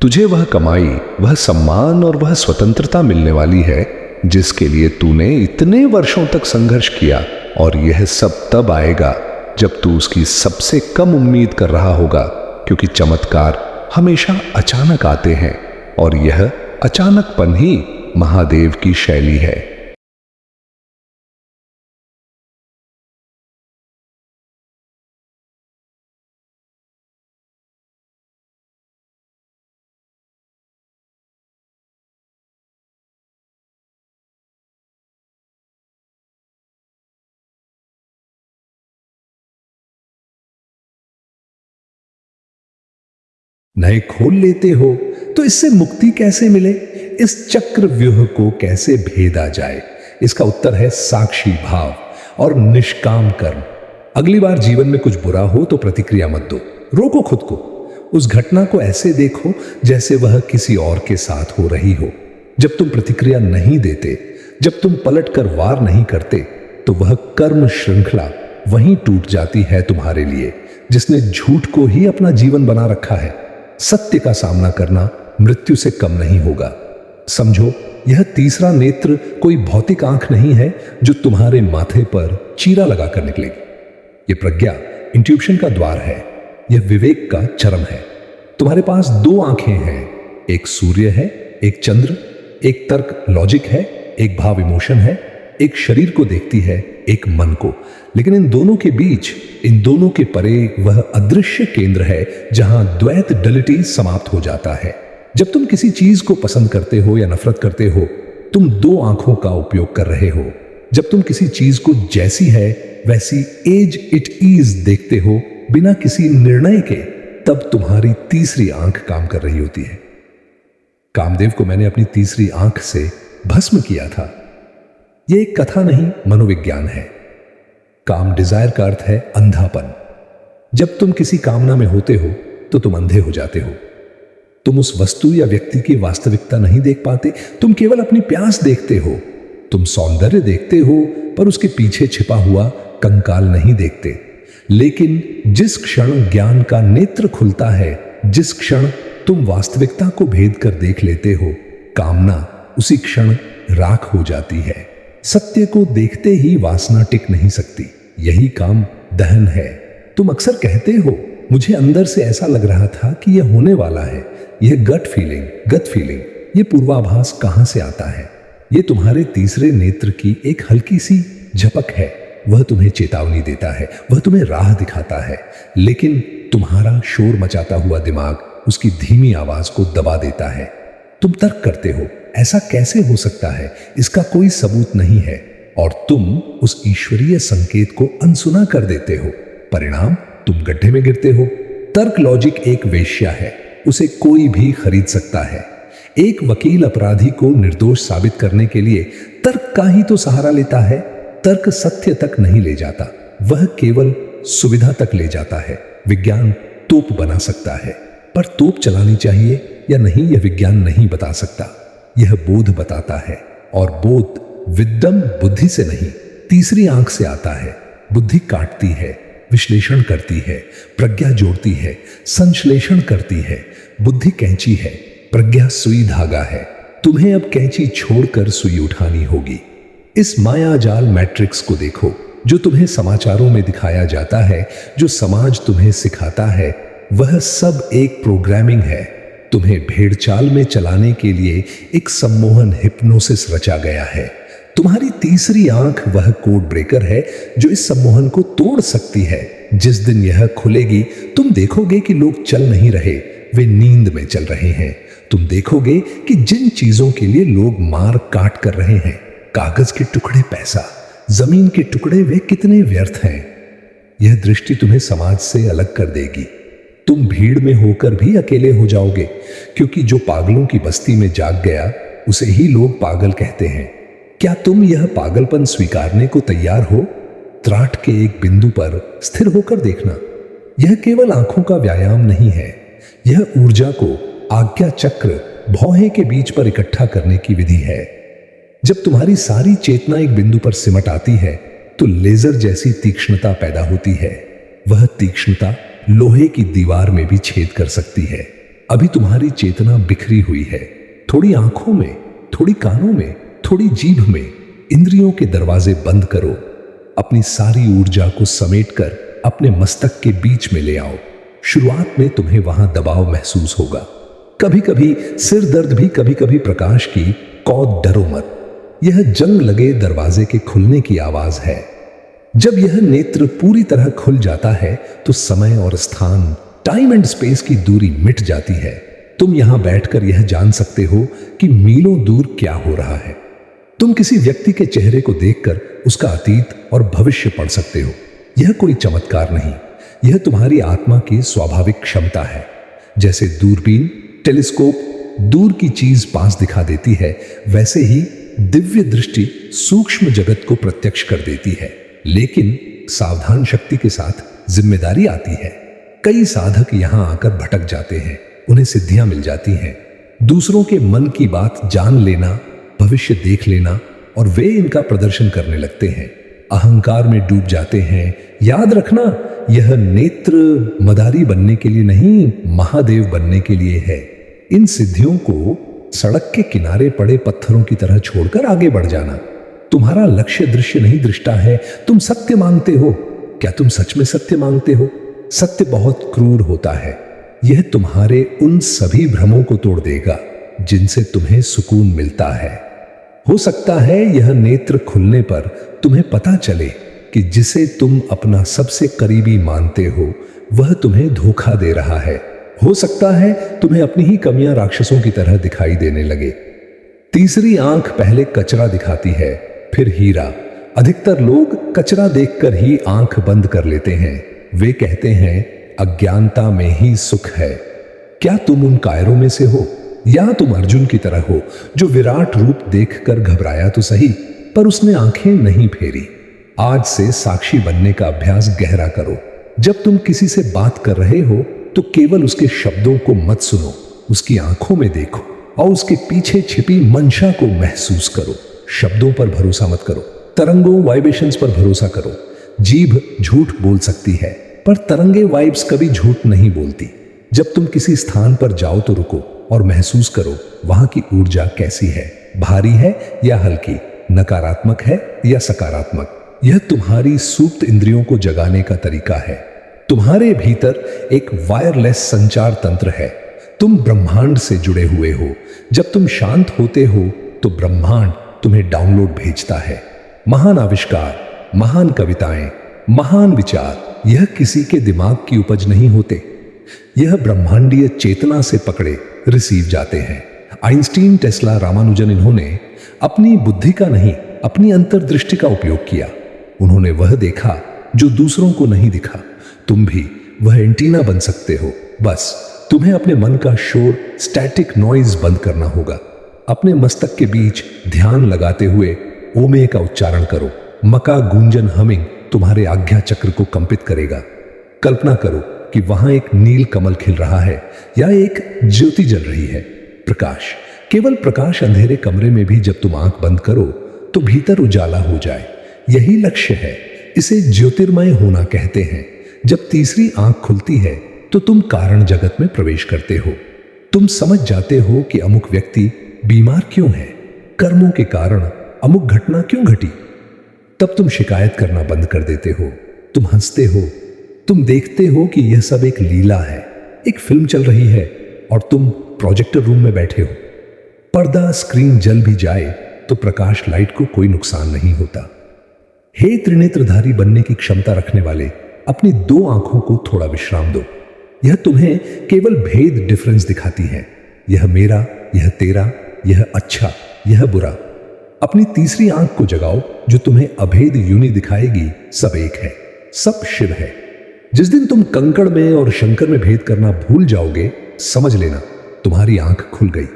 तुझे वह कमाई, वह सम्मान और वह स्वतंत्रता मिलने वाली है जिसके लिए तूने इतने वर्षों तक संघर्ष किया, और यह सब तब आएगा जब तू उसकी सबसे कम उम्मीद कर रहा होगा, क्योंकि चमत्कार हमेशा अचानक आते हैं और यह अचानकपन ही महादेव की शैली है। नए खोल लेते हो तो इससे मुक्ति कैसे मिले? इस चक्र व्यूह को कैसे भेदा जाए? इसका उत्तर है साक्षी भाव और निष्काम कर्म। अगली बार जीवन में कुछ बुरा हो तो प्रतिक्रिया मत दो, रोको खुद को। उस घटना को ऐसे देखो जैसे वह किसी और के साथ हो रही हो। जब तुम प्रतिक्रिया नहीं देते, जब तुम पलट कर वार नहीं करते, तो वह कर्म श्रृंखला वहीं टूट जाती है तुम्हारे लिए जिसने झूठ को ही अपना जीवन बना रखा है। सत्य का सामना करना मृत्यु से कम नहीं होगा। समझो, यह तीसरा नेत्र कोई भौतिक आंख नहीं है जो तुम्हारे माथे पर चीरा लगाकर निकलेगी। यह प्रज्ञा, इंट्यूशन का द्वार है। यह विवेक का चरम है। तुम्हारे पास दो आंखें हैं, एक सूर्य है, एक चंद्र, एक तर्क लॉजिक है, एक भाव इमोशन है, एक शरीर को देखती है, एक मन को। लेकिन इन दोनों के बीच, इन दोनों के परे वह अदृश्य केंद्र है जहां द्वैत डलिटी समाप्त हो जाता है। जब तुम किसी चीज को पसंद करते हो या नफरत करते हो, तुम दो आंखों का उपयोग कर रहे हो। जब तुम किसी चीज को जैसी है वैसी एज इट इज देखते हो बिना किसी निर्णय के, तब तुम्हारी तीसरी आंख काम कर रही होती है। कामदेव को मैंने अपनी तीसरी आंख से भस्म किया था। यह एक कथा नहीं, मनोविज्ञान है। काम, डिजायर का अर्थ है अंधापन। जब तुम किसी कामना में होते हो तो तुम अंधे हो जाते हो। तुम उस वस्तु या व्यक्ति की वास्तविकता नहीं देख पाते, तुम केवल अपनी प्यास देखते हो। तुम सौंदर्य देखते हो पर उसके पीछे छिपा हुआ कंकाल नहीं देखते। लेकिन जिस क्षण ज्ञान का नेत्र खुलता है, जिस क्षण तुम वास्तविकता को भेद कर देख लेते हो, कामना उसी क्षण राख हो जाती है। सत्य को देखते ही वासना टिक नहीं सकती। यही काम दहन है। तुम अक्सर कहते हो, मुझे अंदर से ऐसा लग रहा था कि यह होने वाला है। यह गट फीलिंग, यह पूर्वाभास कहां से आता है? यह तुम्हारे तीसरे नेत्र की एक हल्की सी झपक है। वह तुम्हें चेतावनी देता है, वह तुम्हें राह दिखाता है। लेकिन तुम्हारा शोर मचाता हुआ दिमाग उसकी धीमी आवाज को दबा देता है। तुम तर्क करते हो, ऐसा कैसे हो सकता है, इसका कोई सबूत नहीं है, और तुम उस ईश्वरीय संकेत को अनसुना कर देते हो। परिणाम, तुम गड्ढे में गिरते हो। तर्क लॉजिक एक वेश्या है, उसे कोई भी खरीद सकता है। एक वकील अपराधी को निर्दोष साबित करने के लिए तर्क का ही तो सहारा लेता है। तर्क सत्य तक नहीं ले जाता, वह केवल सुविधा तक ले जाता है। विज्ञान तोप बना सकता है, पर तोप चलानी चाहिए या नहीं यह विज्ञान नहीं बता सकता। यह बोध बताता है, और बोध विद्यम बुद्धि से नहीं, तीसरी आंख से आता है। बुद्धि काटती है, विश्लेषण करती है, प्रज्ञा जोड़ती है, संश्लेषण करती है। बुद्धि कैंची है, प्रज्ञा सुई धागा है। तुम्हें अब कैंची छोड़कर सुई उठानी होगी। इस माया जाल मैट्रिक्स को देखो, जो तुम्हें समाचारों में दिखाया जाता है, जो समाज तुम्हें सिखाता है, वह सब एक प्रोग्रामिंग है। तुम्हें भेड़चाल में चलाने के लिए एक सम्मोहन हिप्नोसिस रचा गया है। तुम्हारी तीसरी आंख वह कोड ब्रेकर है जो इस सम्मोहन को तोड़ सकती है। जिस दिन यह खुलेगी, तुम देखोगे कि लोग चल नहीं रहे, वे नींद में चल रहे हैं। तुम देखोगे कि जिन चीजों के लिए लोग मार काट कर रहे हैं, कागज के टुकड़े, पैसा, जमीन के टुकड़े, वे कितने व्यर्थ हैं। यह दृष्टि तुम्हें समाज से अलग कर देगी। तुम भीड़ में होकर भी अकेले हो जाओगे, क्योंकि जो पागलों की बस्ती में जाग गया उसे ही लोग पागल कहते हैं। क्या तुम यह पागलपन स्वीकारने को तैयार हो? त्राट के एक बिंदु पर स्थिर होकर देखना। यह केवल आंखों का व्यायाम नहीं है, यह ऊर्जा को आज्ञा चक्र भौहें के बीच पर इकट्ठा करने की विधि है। जब तुम्हारी सारी चेतना एक बिंदु पर सिमट आती है तो लेजर जैसी तीक्ष्णता पैदा होती है। वह तीक्ष्णता लोहे की दीवार में भी छेद कर सकती है। अभी तुम्हारी चेतना बिखरी हुई है, थोड़ी आंखों में, थोड़ी कानों में, थोड़ी जीभ में। इंद्रियों के दरवाजे बंद करो, अपनी सारी ऊर्जा को समेटकर अपने मस्तक के बीच में ले आओ। शुरुआत में तुम्हें वहां दबाव महसूस होगा, कभी कभी सिर दर्द भी, कभी कभी प्रकाश की कौद। डरो मत, यह जंग लगे दरवाजे के खुलने की आवाज है। जब यह नेत्र पूरी तरह खुल जाता है तो समय और स्थान, टाइम एंड स्पेस की दूरी मिट जाती है। तुम यहां बैठकर यह जान सकते हो कि मीलों दूर क्या हो रहा है। तुम किसी व्यक्ति के चेहरे को देखकर उसका अतीत और भविष्य पढ़ सकते हो। यह कोई चमत्कार नहीं, यह तुम्हारी आत्मा की स्वाभाविक क्षमता है। जैसे दूरबीन, टेलीस्कोप दूर की चीज पास दिखा देती है, वैसे ही दिव्य दृष्टि सूक्ष्म जगत को प्रत्यक्ष कर देती है। लेकिन सावधान शक्ति के साथ जिम्मेदारी आती है। कई साधक यहां आकर भटक जाते हैं, उन्हें सिद्धियां मिल जाती हैं। दूसरों के मन की बात जान लेना, भविष्य देख लेना, और वे इनका प्रदर्शन करने लगते हैं। अहंकार में डूब जाते हैं। याद रखना, यह नेत्र मदारी बनने के लिए नहीं, महादेव बनने के लिए है। इन सिद्धियों को सड़क के किनारे पड़े पत्थरों की तरह छोड़कर आगे बढ़ जाना। तुम्हारा लक्ष्य दृश्य नहीं दृष्टा है। तुम सत्य मांगते हो। क्या तुम सच में सत्य मांगते हो? सत्य बहुत क्रूर होता है। यह तुम्हारे उन सभी भ्रमों को तोड़ देगा जिनसे तुम्हें सुकून मिलता है। हो सकता है यह नेत्र खुलने पर तुम्हें पता चले कि जिसे तुम अपना सबसे करीबी मानते हो वह तुम्हें धोखा दे रहा है। हो सकता है तुम्हें अपनी ही कमियां राक्षसों की तरह दिखाई देने लगे। तीसरी आंख पहले कचरा दिखाती है, फिर हीरा। अधिकतर लोग कचरा देखकर ही आंख बंद कर लेते हैं। वे कहते हैं अज्ञानता में ही सुख है। क्या तुम उन कायरों में से हो, या तुम अर्जुन की तरह हो जो विराट रूप देखकर घबराया तो सही, पर उसने आंखें नहीं फेरी? आज से साक्षी बनने का अभ्यास गहरा करो। जब तुम किसी से बात कर रहे हो तो केवल उसके शब्दों को मत सुनो, उसकी आंखों में देखो और उसके पीछे छिपी मंशा को महसूस करो। शब्दों पर भरोसा मत करो, तरंगों वाइब्रेशंस पर भरोसा करो। जीभ झूठ बोल सकती है, पर तरंगे वाइब्स कभी झूठ नहीं बोलती। जब तुम किसी स्थान पर जाओ तो रुको और महसूस करो वहां की ऊर्जा कैसी है, भारी है या हल्की, नकारात्मक है या सकारात्मक। यह तुम्हारी सुप्त इंद्रियों को जगाने का तरीका है। तुम्हारे भीतर एक वायरलेस संचार तंत्र है। तुम ब्रह्मांड से जुड़े हुए हो। जब तुम शांत होते हो तो ब्रह्मांड तुम्हें डाउनलोड भेजता है। महान आविष्कार, महान कविताएं, महान विचार यह किसी के दिमाग की उपज नहीं होते। यह ब्रह्मांडीय चेतना से पकड़े रिसीव जाते हैं। आइंस्टीन, टेस्ला, रामानुजन, इन्होंने अपनी बुद्धि का नहीं, अपनी अंतर्दृष्टि का उपयोग किया। उन्होंने वह देखा जो दूसरों को नहीं दिखा। तुम भी वह एंटीना बन सकते हो। बस तुम्हें अपने मन का शोर, स्टैटिक नॉइज बंद करना होगा। अपने मस्तक के बीच ध्यान लगाते हुए ओमे का उच्चारण करो। मका गूंजन हमिंग तुम्हारे आज्ञा चक्र को कंपित करेगा। कल्पना करो कि वहां एक नील कमल खिल रहा है या एक ज्योति जल रही है। प्रकाश, केवल प्रकाश। अंधेरे कमरे में भी जब तुम आंख बंद करो तो भीतर उजाला हो जाए। यही लक्ष्य है। इसे ज्योतिर्मय होना कहते हैं। जब तीसरी आंख खुलती है तो तुम कारण जगत में प्रवेश करते हो। तुम समझ जाते हो कि अमुक व्यक्ति बीमार क्यों है, कर्मों के कारण अमुक घटना क्यों घटी। तब तुम शिकायत करना बंद कर देते हो। तुम हंसते हो। तुम देखते हो कि यह सब एक लीला है, एक फिल्म चल रही है और तुम प्रोजेक्टर रूम में बैठे हो। पर्दा, स्क्रीन जल भी जाए तो प्रकाश लाइट को कोई नुकसान नहीं होता। हे त्रिनेत्रधारी बनने की क्षमता रखने वाले, अपनी दो आंखों को थोड़ा विश्राम दो। यह तुम्हें केवल भेद, डिफरेंस दिखाती है। यह मेरा, यह तेरा, यह अच्छा, यह बुरा। अपनी तीसरी आंख को जगाओ जो तुम्हें अभेद यूनि दिखाएगी। सब एक है, सब शिव है। जिस दिन तुम कंकड़ में और शंकर में भेद करना भूल जाओगे, समझ लेना तुम्हारी आंख खुल गई।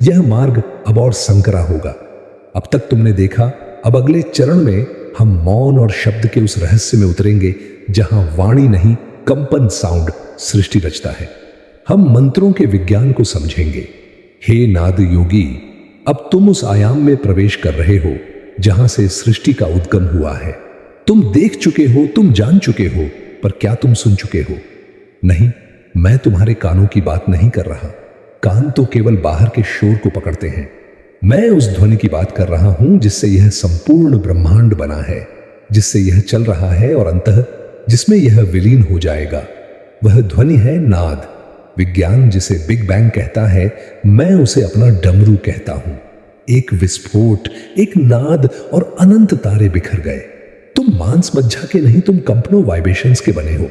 यह मार्ग अब और संकरा होगा। अब तक तुमने देखा, अब अगले चरण में हम मौन और शब्द के उस रहस्य में उतरेंगे जहां वाणी नहीं, कंपन, साउंड सृष्टि रचता है। हम मंत्रों के विज्ञान को समझेंगे। हे नाद योगी, अब तुम उस आयाम में प्रवेश कर रहे हो जहां से सृष्टि का उद्गम हुआ है। तुम देख चुके हो, तुम जान चुके हो, पर क्या तुम सुन चुके हो? नहीं, मैं तुम्हारे कानों की बात नहीं कर रहा। कान तो केवल बाहर के शोर को पकड़ते हैं। मैं उस ध्वनि की बात कर रहा हूं जिससे यह संपूर्ण ब्रह्मांड बना है, जिससे यह चल रहा है और अंततः जिसमें यह विलीन हो जाएगा। वह ध्वनि है नाद। विज्ञान जिसे बिग बैंग कहता है, मैं उसे अपना डमरू कहता हूं। एक विस्फोट, एक नाद और अनंत तारे बिखर गए। तुम मांस मज्जा के नहीं, तुम कंपनों, वाइब्रेशंस के बने हो।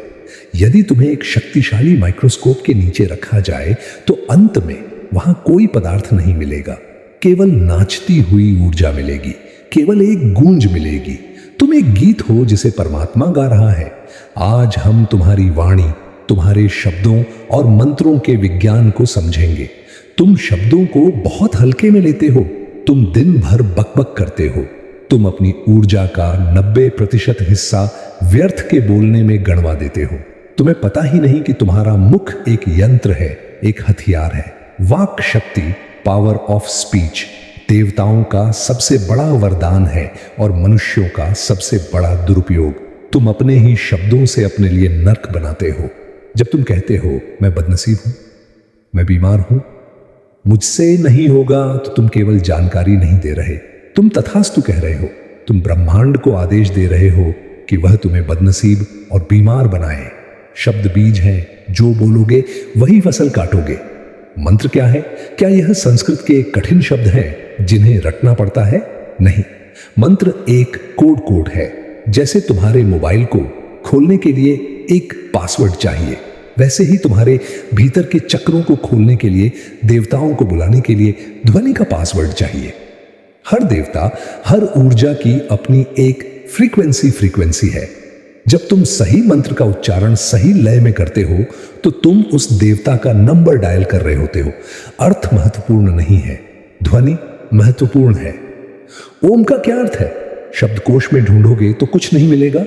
यदि तुम्हें एक शक्तिशाली माइक्रोस्कोप के नीचे रखा जाए तो अंत में वहां कोई पदार्थ नहीं मिलेगा, केवल नाचती हुई ऊर्जा मिलेगी, केवल एक गूंज मिलेगी। तुम एक गीत हो जिसे परमात्मा गा रहा है। आज हम तुम्हारी वाणी, तुम्हारे शब्दों और मंत्रों के विज्ञान को समझेंगे। तुम शब्दों को बहुत हल्के में लेते हो। तुम दिन भर बकबक करते हो। तुम अपनी ऊर्जा का 90% हिस्सा व्यर्थ के बोलने में गणवा देते हो। तुम्हें पता ही नहीं कि तुम्हारा मुख एक यंत्र है, एक हथियार है। वाक शक्ति, पावर ऑफ स्पीच। देवताओं का सबसे बड़ा वरदान है और मनुष्यों का सबसे बड़ा दुरुपयोग। तुम अपने ही शब्दों से अपने लिए नर्क बनाते हो। जब तुम कहते हो मैं बदनसीब हूं, मैं बीमार हूं, मुझसे नहीं होगा, तो तुम केवल जानकारी नहीं दे रहे, तुम तथास्तु कह रहे हो। तुम ब्रह्मांड को आदेश दे रहे हो कि वह तुम्हें बदनसीब और बीमार बनाए। शब्द बीज हैं, जो बोलोगे वही फसल काटोगे। मंत्र क्या है? क्या यह संस्कृत के कठिन शब्द हैं जिन्हें रटना पड़ता है? नहीं, मंत्र एक कोड है। जैसे तुम्हारे मोबाइल को खोलने के लिए एक पासवर्ड चाहिए, वैसे ही तुम्हारे भीतर के चक्रों को खोलने के लिए, देवताओं को बुलाने के लिए ध्वनि का पासवर्ड चाहिए। हर देवता, हर ऊर्जा की अपनी एक फ्रीक्वेंसी है। जब तुम सही मंत्र का उच्चारण सही लय में करते हो तो तुम उस देवता का नंबर डायल कर रहे होते हो। अर्थ महत्वपूर्ण नहीं है, ध्वनि महत्वपूर्ण है। ओम का क्या अर्थ है? शब्दकोश में ढूंढोगे तो कुछ नहीं मिलेगा,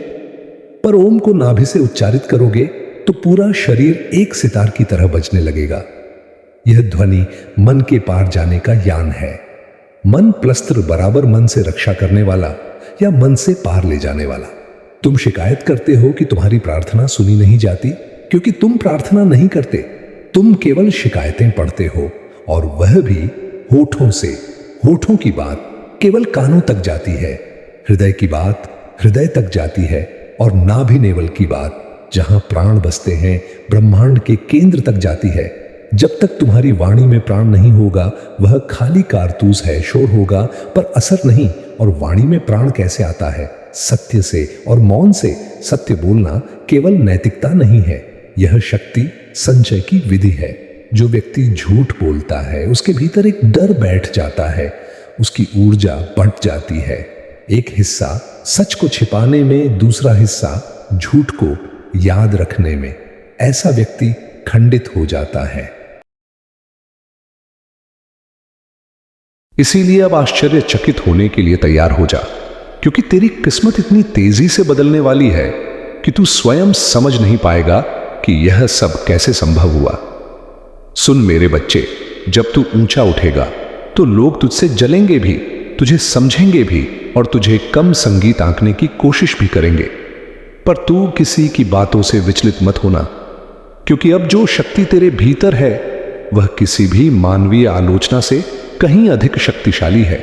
पर ओम को नाभि से उच्चारित करोगे तो पूरा शरीर एक सितार की तरह बजने लगेगा। यह ध्वनि मन के पार जाने का यान है। मन प्लस्त्र बराबर मन से रक्षा करने वाला या मन से पार ले जाने वाला। तुम शिकायत करते हो कि तुम्हारी प्रार्थना सुनी नहीं जाती, क्योंकि तुम प्रार्थना नहीं करते, तुम केवल शिकायतें पढ़ते हो, और वह भी होठों से। होठों की बात केवल कानों तक जाती है, हृदय की बात हृदय तक जाती है, और नाभि नेवल की बात, जहां प्राण बसते हैं, ब्रह्मांड के केंद्र तक जाती है। जब तक तुम्हारी वाणी में प्राण नहीं होगा, वह खाली कारतूस है, शोर होगा पर असर नहीं। और वाणी में प्राण कैसे आता है? सत्य से और मौन से। सत्य बोलना केवल नैतिकता नहीं है, यह शक्ति संचय की विधि है। जो व्यक्ति झूठ बोलता है, उसके भीतर एक डर बैठ जाता है, उसकी ऊर्जा बढ़ जाती है। एक हिस्सा सच को छिपाने में, दूसरा हिस्सा झूठ को याद रखने में। ऐसा व्यक्ति खंडित हो जाता है। इसीलिए अब आश्चर्यचकित होने के लिए तैयार हो जा, क्योंकि तेरी किस्मत इतनी तेजी से बदलने वाली है कि तू स्वयं समझ नहीं पाएगा कि यह सब कैसे संभव हुआ। सुन मेरे बच्चे, जब तू ऊंचा उठेगा तो लोग तुझसे जलेंगे भी, तुझे समझेंगे भी, और तुझे कम संगीत आंकने की कोशिश भी करेंगे। पर तू किसी की बातों से विचलित मत होना, क्योंकि अब जो शक्ति तेरे भीतर है वह किसी भी मानवीय आलोचना से कहीं अधिक शक्तिशाली है।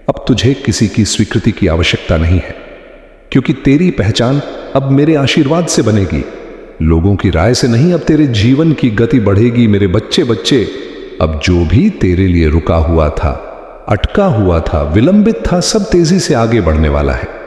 अब तुझे किसी की स्वीकृति की आवश्यकता नहीं है, क्योंकि तेरी पहचान अब मेरे आशीर्वाद से बनेगी, लोगों की राय से नहीं। अब तेरे जीवन की गति बढ़ेगी मेरे बच्चे। अब जो भी तेरे लिए रुका हुआ था, अटका हुआ था, विलंबित था, सब तेजी से आगे बढ़ने वाला है।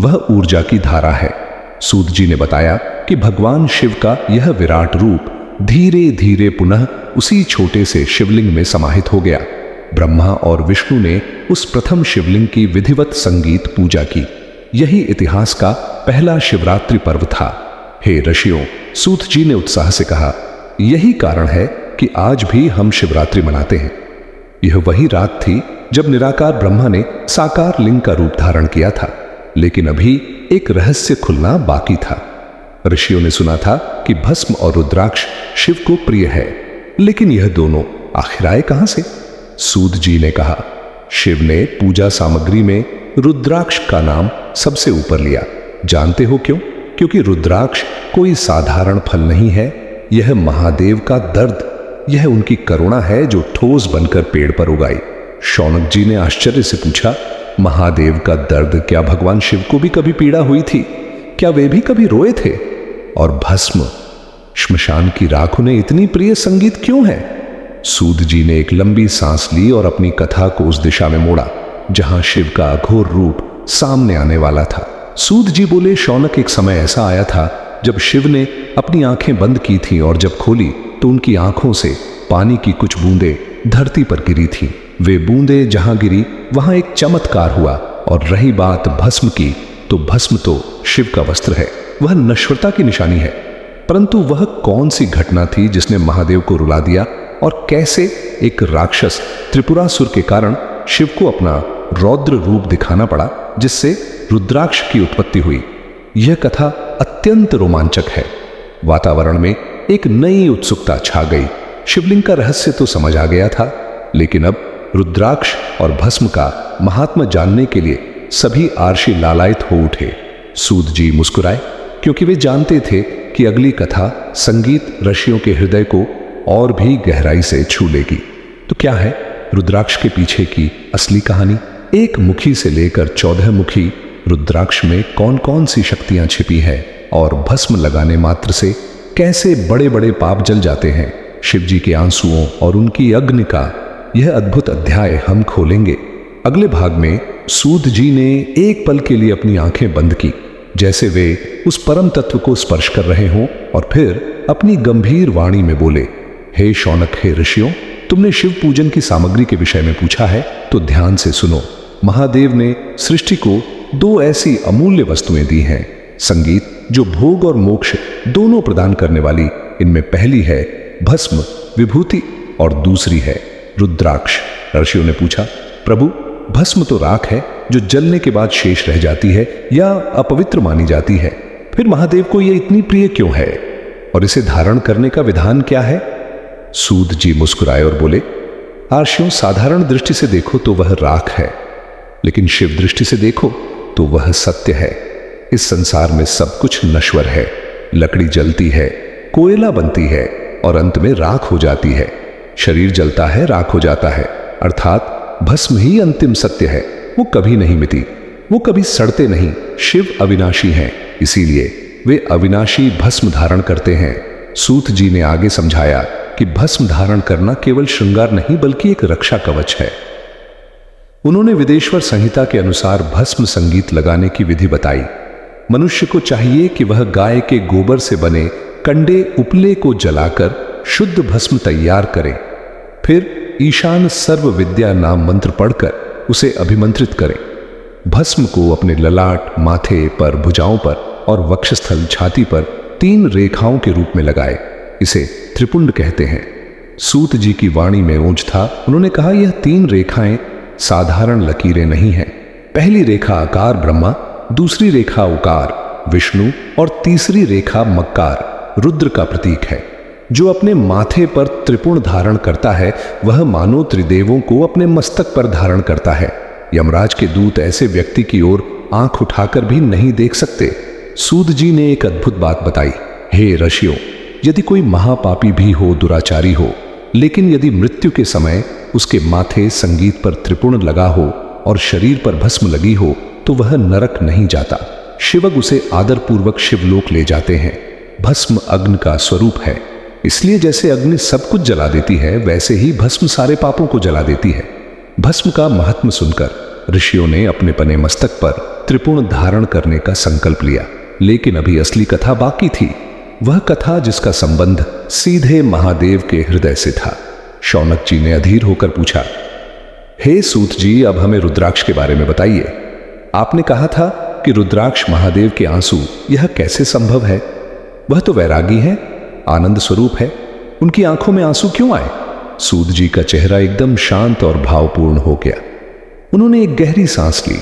वह ऊर्जा की धारा है। सूत जी ने बताया कि भगवान शिव का यह विराट रूप धीरे धीरे पुनः उसी छोटे से शिवलिंग में समाहित हो गया। ब्रह्मा और विष्णु ने उस प्रथम शिवलिंग की विधिवत संगीत पूजा की। यही इतिहास का पहला शिवरात्रि पर्व था। हे ऋषियों, सूत जी ने उत्साह से कहा, यही कारण है कि आज भी हम शिवरात्रि मनाते हैं। यह वही रात थी जब निराकार ब्रह्मा ने साकार लिंग का रूप धारण किया था, लेकिन अभी एक रहस्य खुलना बाकी था। ऋषियों ने सुना था कि भस्म और रुद्राक्ष शिव को प्रिय है, लेकिन यह दोनों आखिर आए कहां से? सूत जी ने कहा, शिव ने पूजा सामग्री में रुद्राक्ष का नाम सबसे ऊपर लिया। जानते हो क्यों? क्योंकि रुद्राक्ष कोई साधारण फल नहीं है, यह महादेव का दर्द, यह उनकी करुणा है जो ठोस बनकर पेड़ पर उगाई। शौनक जी ने आश्चर्य से पूछा, महादेव का दर्द, क्या भगवान शिव को भी कभी पीड़ा हुई थी? क्या वे भी कभी रोए थे? और भस्म, श्मशान की राख उन्हें इतनी प्रिय संगीत क्यों है? सूत जी ने एक लंबी सांस ली और अपनी कथा को उस दिशा में मोड़ा जहां शिव का अघोर रूप सामने आने वाला था। सूत जी बोले, शौनक, एक समय ऐसा आया था जब शिव ने अपनी आंखें बंद की थीं और जब खोली तो उनकी आंखों से पानी की कुछ बूंदें धरती पर गिरी थीं। वे बूंदें जहां गिरी वहां एक चमत्कार हुआ। और रही बात भस्म की, तो भस्म तो शिव का वस्त्र है, वह नश्वरता की निशानी है। परंतु वह कौन सी घटना थी जिसने महादेव को रुला दिया, और कैसे एक राक्षस त्रिपुरासुर के कारण शिव को अपना रौद्र रूप दिखाना पड़ा, जिससे रुद्राक्ष की उत्पत्ति हुई? यह कथा अत्यंत रोमांचक है। वातावरण में एक नई उत्सुकता छा गई। शिवलिंग का रहस्य तो समझ आ गया था, लेकिन अब रुद्राक्ष और भस्म का महात्मा जानने के लिए सभी आर्षि लालायित हो उठे। सूत जी मुस्कुराए, क्योंकि वे जानते थे कि अगली कथा संगीत ऋषियों के हृदय को और भी गहराई से छू लेगी। तो क्या है रुद्राक्ष के पीछे की असली कहानी? एक मुखी से लेकर 14 मुखी रुद्राक्ष में कौन कौन सी शक्तियां छिपी है, और भस्म लगाने मात्र से कैसे बड़े बड़े पाप जल जाते हैं? शिव जी के आंसुओं और उनकी अग्नि का यह अद्भुत अध्याय हम खोलेंगे। अगले भाग में सूत जी ने एक पल के लिए अपनी आंखें बंद की, जैसे वे उस परम तत्व को स्पर्श कर रहे हों, और फिर अपनी गंभीर वाणी में बोले, हे शौनक, हे ऋषियों, तुमने शिव पूजन की सामग्री के विषय में पूछा है, तो ध्यान से सुनो। महादेव ने सृष्टि को 2 ऐसी अमूल्य वस्तुएं दी हैं, संगीत जो भोग और मोक्ष दोनों प्रदान करने वाली। इनमें पहली है भस्म विभूति और दूसरी है रुद्राक्ष। ऋषियों ने पूछा, प्रभु, भस्म तो राख है जो जलने के बाद शेष रह जाती है या अपवित्र मानी जाती है, फिर महादेव को यह इतनी प्रिय क्यों है, और इसे धारण करने का विधान क्या है? सूत जी मुस्कुराए और बोले, आर्षियों, साधारण दृष्टि से देखो तो वह राख है, लेकिन शिव दृष्टि से देखो तो वह सत्य है। इस संसार में सब कुछ नश्वर है। लकड़ी जलती है, कोयला बनती है और अंत में राख हो जाती है। शरीर जलता है, राख हो जाता है, अर्थात भस्म ही अंतिम सत्य है। वो कभी नहीं मिटी, वो कभी सड़ते नहीं। शिव अविनाशी हैं, इसीलिए वे अविनाशी भस्म धारण करते हैं। सूत जी ने आगे समझाया कि भस्म धारण करना केवल श्रृंगार नहीं बल्कि एक रक्षा कवच है। उन्होंने विदेश्वर संहिता के अनुसार भस्म संगीत लगाने की विधि बताई। मनुष्य को चाहिए कि वह गाय के गोबर से बने कंडे उपले को जलाकर शुद्ध भस्म तैयार करे, फिर ईशान सर्व विद्या नाम मंत्र पढ़कर उसे अभिमंत्रित करे। भस्म को अपने ललाट, माथे पर, भुजाओं पर और वक्षस्थल, छाती पर 3 रेखाओं के रूप में लगाए। इसे त्रिपुंड कहते हैं। सूत जी की वाणी में ओज था। उन्होंने कहा, यह 3 रेखाएं साधारण लकीरें नहीं हैं। पहली रेखा आकार ब्रह्मा, दूसरी रेखा उकार विष्णु और तीसरी रेखा मक्कार रुद्र का प्रतीक है। जो अपने माथे पर त्रिपुण धारण करता है वह मानो त्रिदेवों को अपने मस्तक पर धारण करता है। यमराज के दूत ऐसे व्यक्ति की ओर आंख उठाकर भी नहीं देख सकते। सूत जी ने एक अद्भुत बात बताई, हे ऋषियों, यदि कोई महापापी भी हो, दुराचारी हो, लेकिन यदि मृत्यु के समय उसके माथे संगीत पर त्रिपुण लगा हो और शरीर पर भस्म लगी हो तो वह नरक नहीं जाता। शिवग उसे आदरपूर्वक शिवलोक ले जाते हैं। भस्म अग्नि का स्वरूप है, इसलिए जैसे अग्नि सब कुछ जला देती है वैसे ही भस्म सारे पापों को जला देती है। भस्म का महत्व सुनकर ऋषियों ने अपने पने मस्तक पर त्रिपुण धारण करने का संकल्प लिया। लेकिन अभी असली कथा बाकी थी, वह कथा जिसका संबंध सीधे महादेव के हृदय से था। शौनक जी ने अधीर होकर पूछा, हे सूत जी, अब हमें रुद्राक्ष के बारे में बताइए। आपने कहा था कि रुद्राक्ष महादेव के आंसू, यह कैसे संभव है? वह तो वैरागी है, आनंद स्वरूप है, उनकी आंखों में आंसू क्यों आए? सूत जी का चेहरा एकदम शांत और भावपूर्ण हो गया। उन्होंने एक गहरी सांस ली।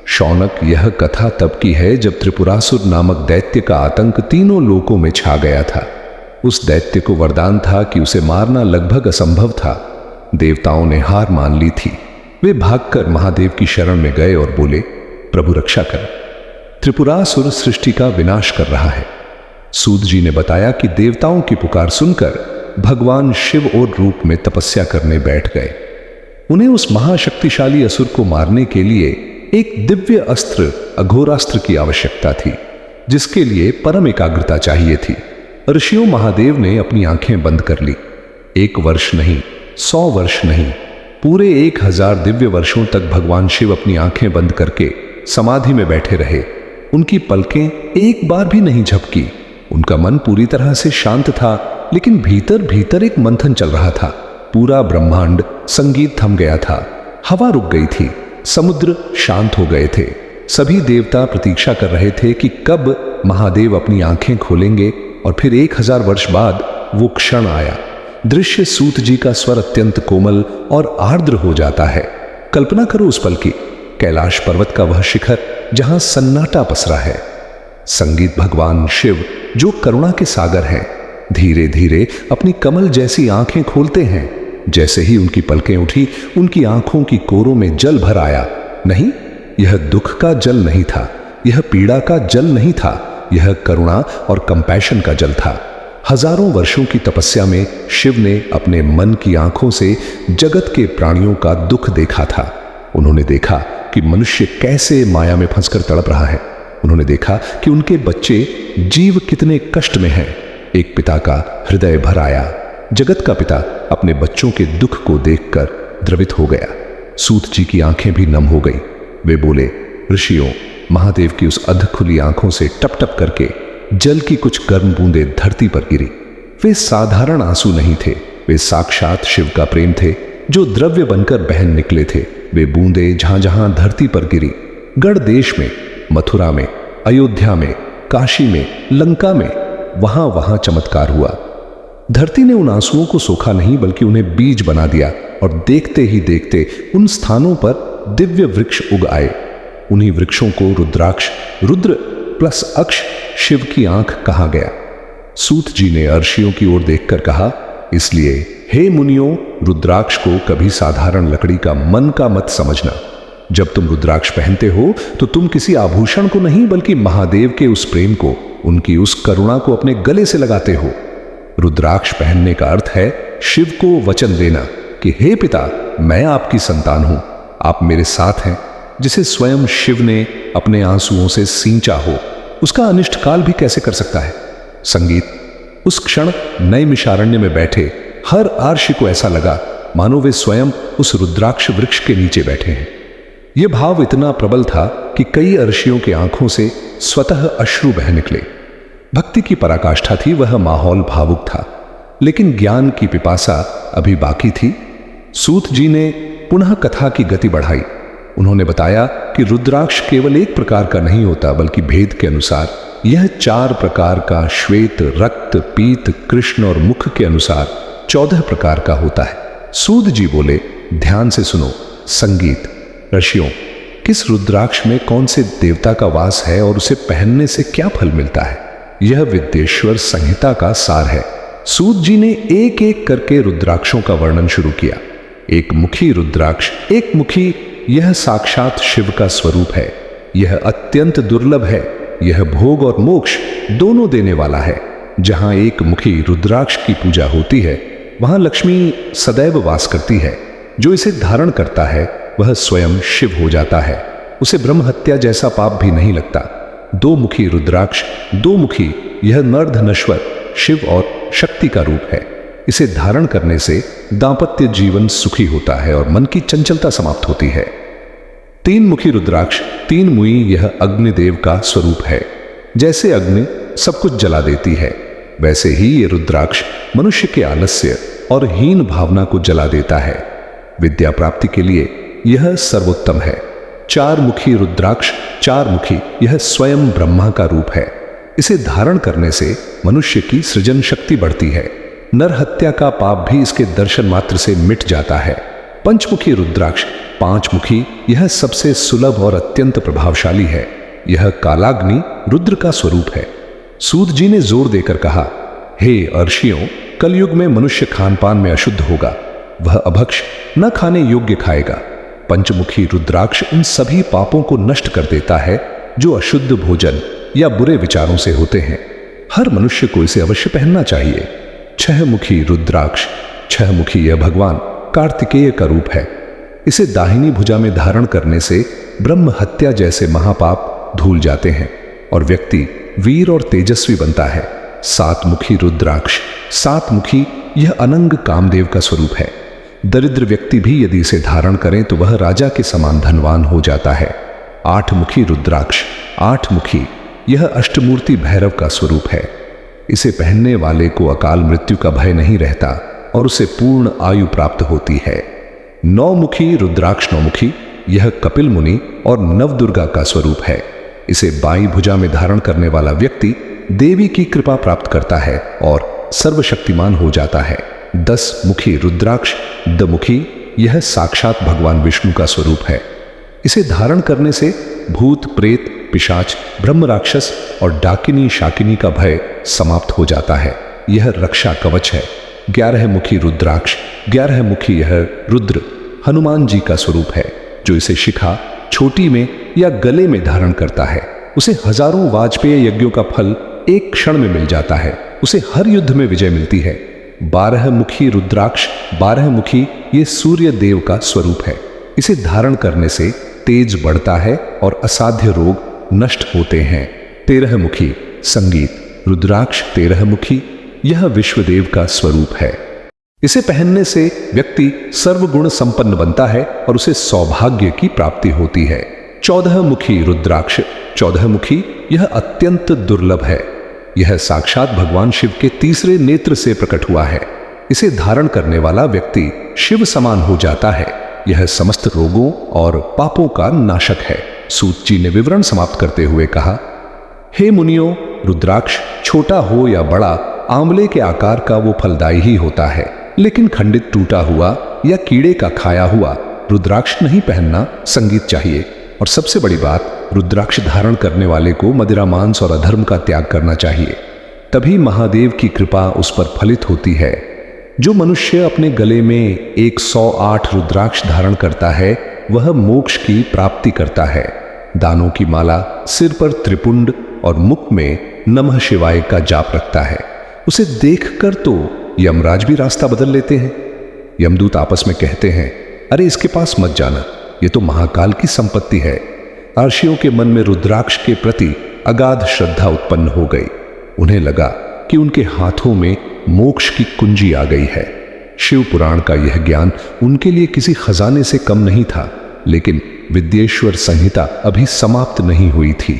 शौनक, यह कथा तब की है जब त्रिपुरासुर नामक दैत्य का आतंक तीनों लोकों में छा गया था। उस दैत्य को वरदान था कि उसे मारना लगभग असंभव था। देवताओं ने हार मान ली थी। वे भागकर महादेव की शरण में गए और बोले, प्रभु रक्षा कर, त्रिपुरासुर सृष्टि का विनाश कर रहा है। सूत जी ने बताया कि देवताओं की पुकार सुनकर भगवान शिव और रूप में तपस्या करने बैठ गए। उन्हें उस महाशक्तिशाली असुर को मारने के लिए एक दिव्य अस्त्र, अघोरास्त्र की आवश्यकता थी, जिसके लिए परम एकाग्रता चाहिए थी। ऋषियों, महादेव ने अपनी आंखें बंद कर ली। 1 वर्ष नहीं, 100 वर्ष नहीं, पूरे 1000 दिव्य वर्षों तक भगवान शिव अपनी आंखें बंद करके समाधि में बैठे रहे। उनकी पलकें एक बार भी नहीं झपकी। उनका मन पूरी तरह से शांत था, लेकिन भीतर भीतर एक मंथन चल रहा था। पूरा ब्रह्मांड संगीत थम गया था, हवा रुक गई थी, समुद्र शांत हो गए थे। सभी देवता प्रतीक्षा कर रहे थे कि कब महादेव अपनी आंखें खोलेंगे, और फिर 1000 वर्ष बाद वो क्षण आया। दृश्य सूत जी का स्वर अत्यंत कोमल और आर्द्र हो जाता है। कल्पना करो उस पल की, कैलाश पर्वत का वह शिखर जहां सन्नाटा पसरा है। संगीत भगवान शिव, जो करुणा के सागर हैं, धीरे धीरे अपनी कमल जैसी आंखें खोलते हैं। जैसे ही उनकी पलकें उठी, उनकी आंखों की कोरों में जल भर आया। नहीं, यह दुख का जल नहीं था, यह पीड़ा का जल नहीं था, यह करुणा और कंपैशन का जल था। हजारों वर्षों की तपस्या में शिव ने अपने मन की आंखों से जगत के प्राणियों का दुख देखा था। उन्होंने देखा कि मनुष्य कैसे माया में फंसकर तड़प रहा है। उन्होंने देखा कि उनके बच्चे जीव कितने कष्ट में हैं। एक पिता का हृदय भर आया। जगत का पिता अपने बच्चों के दुख को देखकर द्रवित हो गया। सूत जी की आंखें भी नम हो गई। वे बोले, ऋषियों, महादेव की उस अध खुली आंखों से टप टप करके जल की कुछ गर्म बूंदें धरती पर गिरी। वे साधारण आंसू नहीं थे, वे साक्षात शिव का प्रेम थे, जो द्रव्य बनकर बहन निकले थे। वे बूंदें जहां जहां धरती पर गिरी, गढ़ देश में, मथुरा में, अयोध्या में, काशी में, लंका में, वहां वहां चमत्कार हुआ। धरती ने उन आंसुओं को सोखा नहीं, बल्कि उन्हें बीज बना दिया, और देखते ही देखते उन स्थानों पर दिव्य वृक्ष उग आए। उन्हीं वृक्षों को रुद्राक्ष, रुद्र प्लस अक्ष, शिव की आंख कहा गया। सूत जी ने अर्षियों की ओर देखकर कहा, इसलिए हे मुनियों, रुद्राक्ष को कभी साधारण लकड़ी का मन का मत समझना। जब तुम रुद्राक्ष पहनते हो तो तुम किसी आभूषण को नहीं, बल्कि महादेव के उस प्रेम को, उनकी उस करुणा को अपने गले से लगाते हो। रुद्राक्ष पहनने का अर्थ है शिव को वचन देना कि हे पिता, मैं आपकी संतान हूं, आप मेरे साथ हैं। जिसे स्वयं शिव ने अपने आंसुओं से सींचा हो, उसका अनिष्ट काल भी कैसे कर सकता है। संगीत, उस क्षण नैमिषारण्य में बैठे हर आर्षि को ऐसा लगा मानो वे स्वयं उस रुद्राक्ष वृक्ष के नीचे बैठे हैं। यह भाव इतना प्रबल था कि कई अर्षियों की आंखों से स्वतः अश्रु बह निकले। भक्ति की पराकाष्ठा थी, वह माहौल भावुक था, लेकिन ज्ञान की पिपासा अभी बाकी थी। सूत जी ने पुनः कथा की गति बढ़ाई। उन्होंने बताया कि रुद्राक्ष केवल एक प्रकार का नहीं होता, बल्कि भेद के अनुसार यह 4 प्रकार का, श्वेत, रक्त, पीत, कृष्ण और मुख के अनुसार 14 प्रकार का होता है। सूत जी बोले, ध्यान से सुनो। संगीत, ऋषियों, किस रुद्राक्ष में कौन से देवता का वास है और उसे पहनने से क्या फल मिलता है, यह विद्येश्वर संहिता का सार है। सूत जी ने एक एक करके रुद्राक्षों का वर्णन शुरू किया। एक मुखी रुद्राक्ष, एक मुखी, यह साक्षात शिव का स्वरूप है। यह अत्यंत दुर्लभ है। यह भोग और मोक्ष दोनों देने वाला है। जहां एक मुखी रुद्राक्ष की पूजा होती है, वहां लक्ष्मी सदैव वास करती है। जो इसे धारण करता है वह स्वयं शिव हो जाता है। उसे ब्रह्म हत्या जैसा पाप भी नहीं लगता। 2 मुखी रुद्राक्ष, 2 मुखी, यह नर्धनश्वर शिव और शक्ति का रूप है। इसे धारण करने से दांपत्य जीवन सुखी होता है और मन की चंचलता समाप्त होती है। तीन मुखी रुद्राक्ष, तीन मुई, यह अग्निदेव का स्वरूप है। जैसे अग्नि सब कुछ जला देती है, वैसे ही ये रुद्राक्ष मनुष्य के आलस्य और हीन भावना को जला देता है। विद्या प्राप्ति के लिए यह सर्वोत्तम है। चार मुखी रुद्राक्ष, चार मुखी, यह स्वयं ब्रह्मा का रूप है। इसे धारण करने से मनुष्य की सृजन शक्ति बढ़ती है। नर हत्या का पाप भी इसके दर्शन मात्र से मिट जाता है। पंचमुखी रुद्राक्ष, पांच मुखी, यह सबसे सुलभ और अत्यंत प्रभावशाली है। यह कालाग्नि रुद्र का स्वरूप है। सूत जी ने जोर देकर कहा, हे अर्षियों, कलयुग में मनुष्य खान पान में अशुद्ध होगा, वह अभक्ष न खाने योग्य खाएगा। पंचमुखी रुद्राक्ष उन सभी पापों को नष्ट कर देता है जो अशुद्ध भोजन या बुरे विचारों से होते हैं। हर मनुष्य को इसे अवश्य पहनना चाहिए। छह मुखी रुद्राक्ष, छह मुखी यह भगवान कार्तिकेय का रूप है। इसे दाहिनी भुजा में धारण करने से ब्रह्म हत्या जैसे महापाप धूल जाते हैं और व्यक्ति वीर और तेजस्वी बनता है। सात मुखी रुद्राक्ष, सात मुखी, यह अनंग कामदेव का स्वरूप है। दरिद्र व्यक्ति भी यदि इसे धारण करें तो वह राजा के समान धनवान हो जाता है। आठ मुखी रुद्राक्ष, आठ मुखी, यह अष्टमूर्ति भैरव का स्वरूप है। इसे पहनने वाले को अकाल मृत्यु का भय नहीं रहता और उसे पूर्ण आयु प्राप्त होती है। नौ मुखी रुद्राक्ष, नौ मुखी, यह कपिल मुनि और नवदुर्गा का स्वरूप है। इसे बाईं भुजा में धारण करने वाला व्यक्ति देवी की कृपा प्राप्त करता है और सर्वशक्तिमान हो जाता है। 10 मुखी रुद्राक्ष, दमुखी, यह साक्षात भगवान विष्णु का स्वरूप है। इसे धारण करने से भूत प्रेत, पिशाच, ब्रह्म राक्षस और डाकिनी शाकिनी का भय समाप्त हो जाता है। यह रक्षा कवच है। 11 मुखी रुद्राक्ष, 11 मुखी यह रुद्र हनुमान जी का स्वरूप है। जो इसे शिखा, छोटी में या गले में धारण करता है, उसे हजारों वाजपेय यज्ञों का फल एक क्षण में मिल जाता है। उसे हर युद्ध में विजय मिलती है। 12 मुखी रुद्राक्ष, 12 मुखी, ये सूर्य देव का स्वरूप है। इसे धारण करने से तेज बढ़ता है और असाध्य रोग नष्ट होते हैं। 13 मुखी संगीत रुद्राक्ष, 13 मुखी, यह विश्वदेव का स्वरूप है। इसे पहनने से व्यक्ति सर्वगुण संपन्न बनता है और उसे सौभाग्य की प्राप्ति होती है। 14 मुखी रुद्राक्ष, 14 मुखी, यह अत्यंत दुर्लभ है। यह साक्षात भगवान शिव के तीसरे नेत्र से प्रकट हुआ है। इसे धारण करने वाला व्यक्ति शिव समान हो जाता है। यह समस्त रोगों और पापों का नाशक है। सूत जी ने विवरण समाप्त करते हुए कहा, हे मुनियों, रुद्राक्ष छोटा हो या बड़ा, आंवले के आकार का वो फलदायी ही होता है, लेकिन खंडित टूटा हुआ या कीड़े का खाया हुआ रुद्राक्ष नहीं पहनना। संगीत चाहिए। और सबसे बड़ी बात, रुद्राक्ष धारण करने वाले को मदिरा, मांस और अधर्म का त्याग करना चाहिए। तभी महादेव की कृपा उस पर फलित होती है। जो मनुष्य अपने गले में 108 रुद्राक्ष धारण करता है, वह मोक्ष की प्राप्ति करता है। दानों की माला, सिर पर त्रिपुंड और मुख में नमः शिवाय का जाप रखता है। उसे देखकर तो यमराज भी रास्ता बदल लेते हैं। यमदूत आपस में कहते हैं, अरे इसके पास मत जाना, ये तो महाकाल की संपत्ति है। अर्षियों के मन में रुद्राक्ष के प्रति अगाध श्रद्धा उत्पन्न हो गई। उन्हें लगा कि उनके हाथों में मोक्ष की कुंजी आ गई है। शिव पुराण का यह ज्ञान उनके लिए किसी खजाने से कम नहीं था, लेकिन विद्येश्वर संहिता अभी समाप्त नहीं हुई थी।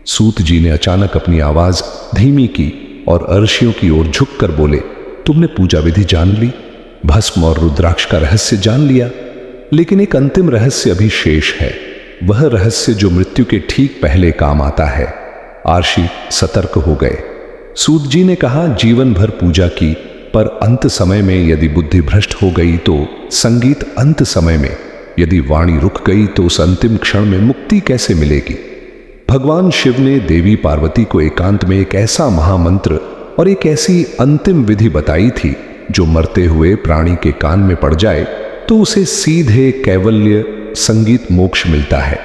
सूत जी ने अचानक अपनी आवाज धीमी की और अर्षियों की ओर झुककर बोले, तुमने पूजा विधि जान ली, भस्म और रुद्राक्ष का रहस्य जान लिया, लेकिन एक अंतिम रहस्य अभी शेष है। वह रहस्य जो मृत्यु के ठीक पहले काम आता है। आर्षि सतर्क हो गए। सूत जी ने कहा, जीवन भर पूजा की, पर अंत समय में यदि बुद्धि भ्रष्ट हो गई तो संगीत, अंत समय में यदि वाणी रुक गई तो उस अंतिम क्षण में मुक्ति कैसे मिलेगी। भगवान शिव ने देवी पार्वती को एकांत में एक ऐसा महामंत्र और एक ऐसी अंतिम विधि बताई थी जो मरते हुए प्राणी के कान में पड़ जाए तो उसे सीधे कैवल्य संगीत मोक्ष मिलता है।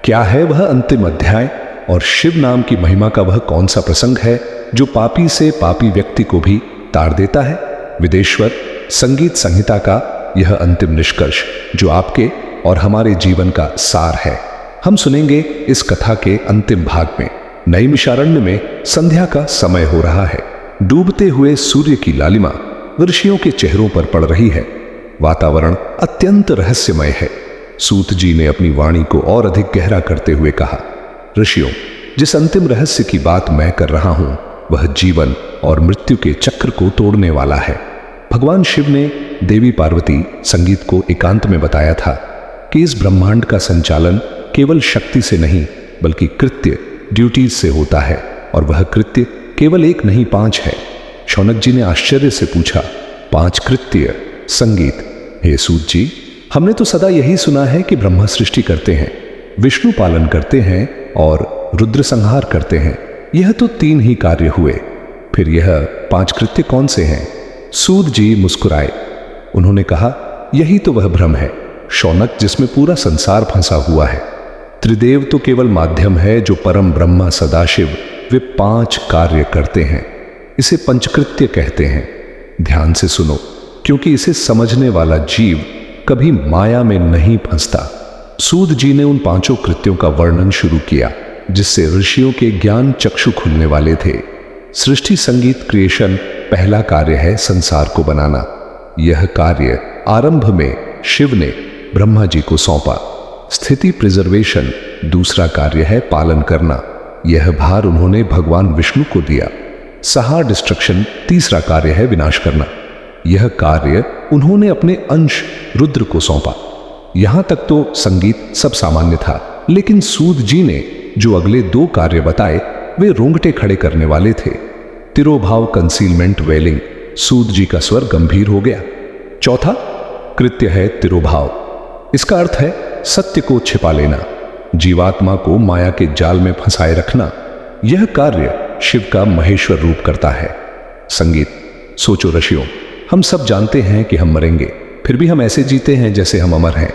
क्या है वह अंतिम अध्याय और शिव नाम की महिमा का वह कौन सा प्रसंग है जो पापी से पापी व्यक्ति को भी तार देता है? विदेश्वर संगीत संहिता का यह अंतिम निष्कर्ष जो आपके और हमारे जीवन का सार है, हम सुनेंगे इस कथा के अंतिम भाग में। नैमिषारण्य में संध्या का समय हो रहा है। डूबते हुए सूर्य की लालिमा ऋषियों के चेहरों पर पड़ रही है। वातावरण अत्यंत रहस्यमय है। सूत जी ने अपनी वाणी को और अधिक गहरा करते हुए कहा, ऋषियों, जिस अंतिम रहस्य की बात मैं कर रहा हूं वह जीवन और मृत्यु के चक्र को तोड़ने वाला है। भगवान शिव ने देवी पार्वती संगीत को एकांत में बताया था कि इस ब्रह्मांड का संचालन केवल शक्ति से नहीं बल्कि कृत्य, ड्यूटीज से होता है, और वह कृत्य केवल एक नहीं 5 है। शौनक जी ने आश्चर्य से पूछा, 5 कृत्य? संगीत, हे सूत जी, हमने तो सदा यही सुना है कि ब्रह्मा सृष्टि करते हैं, विष्णु पालन करते हैं और रुद्र संहार करते हैं। यह तो 3 ही कार्य हुए, फिर यह 5 कृत्य कौन से हैं? सूत जी मुस्कुराए। उन्होंने कहा, यही तो वह भ्रम है शौनक, जिसमें पूरा संसार फंसा हुआ है। त्रिदेव तो केवल माध्यम है जो परम ब्रह्मा सदाशिव वे 5 कार्य करते हैं। इसे पंचकृत्य कहते हैं। ध्यान से सुनो, क्योंकि इसे समझने वाला जीव कभी माया में नहीं फंसता। सूत जी ने उन 5 कृत्यों का वर्णन शुरू किया जिससे ऋषियों के ज्ञान चक्षु खुलने वाले थे। सृष्टि, संगीत, क्रिएशन पहला कार्य है संसार को बनाना। यह कार्य आरंभ में शिव ने ब्रह्मा जी को सौंपा। स्थिति, प्रिजर्वेशन दूसरा कार्य है पालन करना। यह भार उन्होंने भगवान विष्णु को दिया। संहार, डिस्ट्रक्शन तीसरा कार्य है विनाश करना। यह कार्य उन्होंने अपने अंश रुद्र को सौंपा। यहां तक तो संगीत सब सामान्य था, लेकिन सूत जी ने जो अगले 2 कार्य बताए वे रोंगटे खड़े करने वाले थे। तिरोभाव, कंसीलमेंट, वेलिंग। सूत जी का स्वर गंभीर हो गया। चौथा कृत्य है तिरोभाव। इसका अर्थ है सत्य को छिपा लेना, जीवात्मा को माया के जाल में फंसाए रखना। यह कार्य शिव का महेश्वर रूप करता है। संगीत, सोचो ऋषियों, हम सब जानते हैं कि हम मरेंगे, फिर भी हम ऐसे जीते हैं जैसे हम अमर हैं।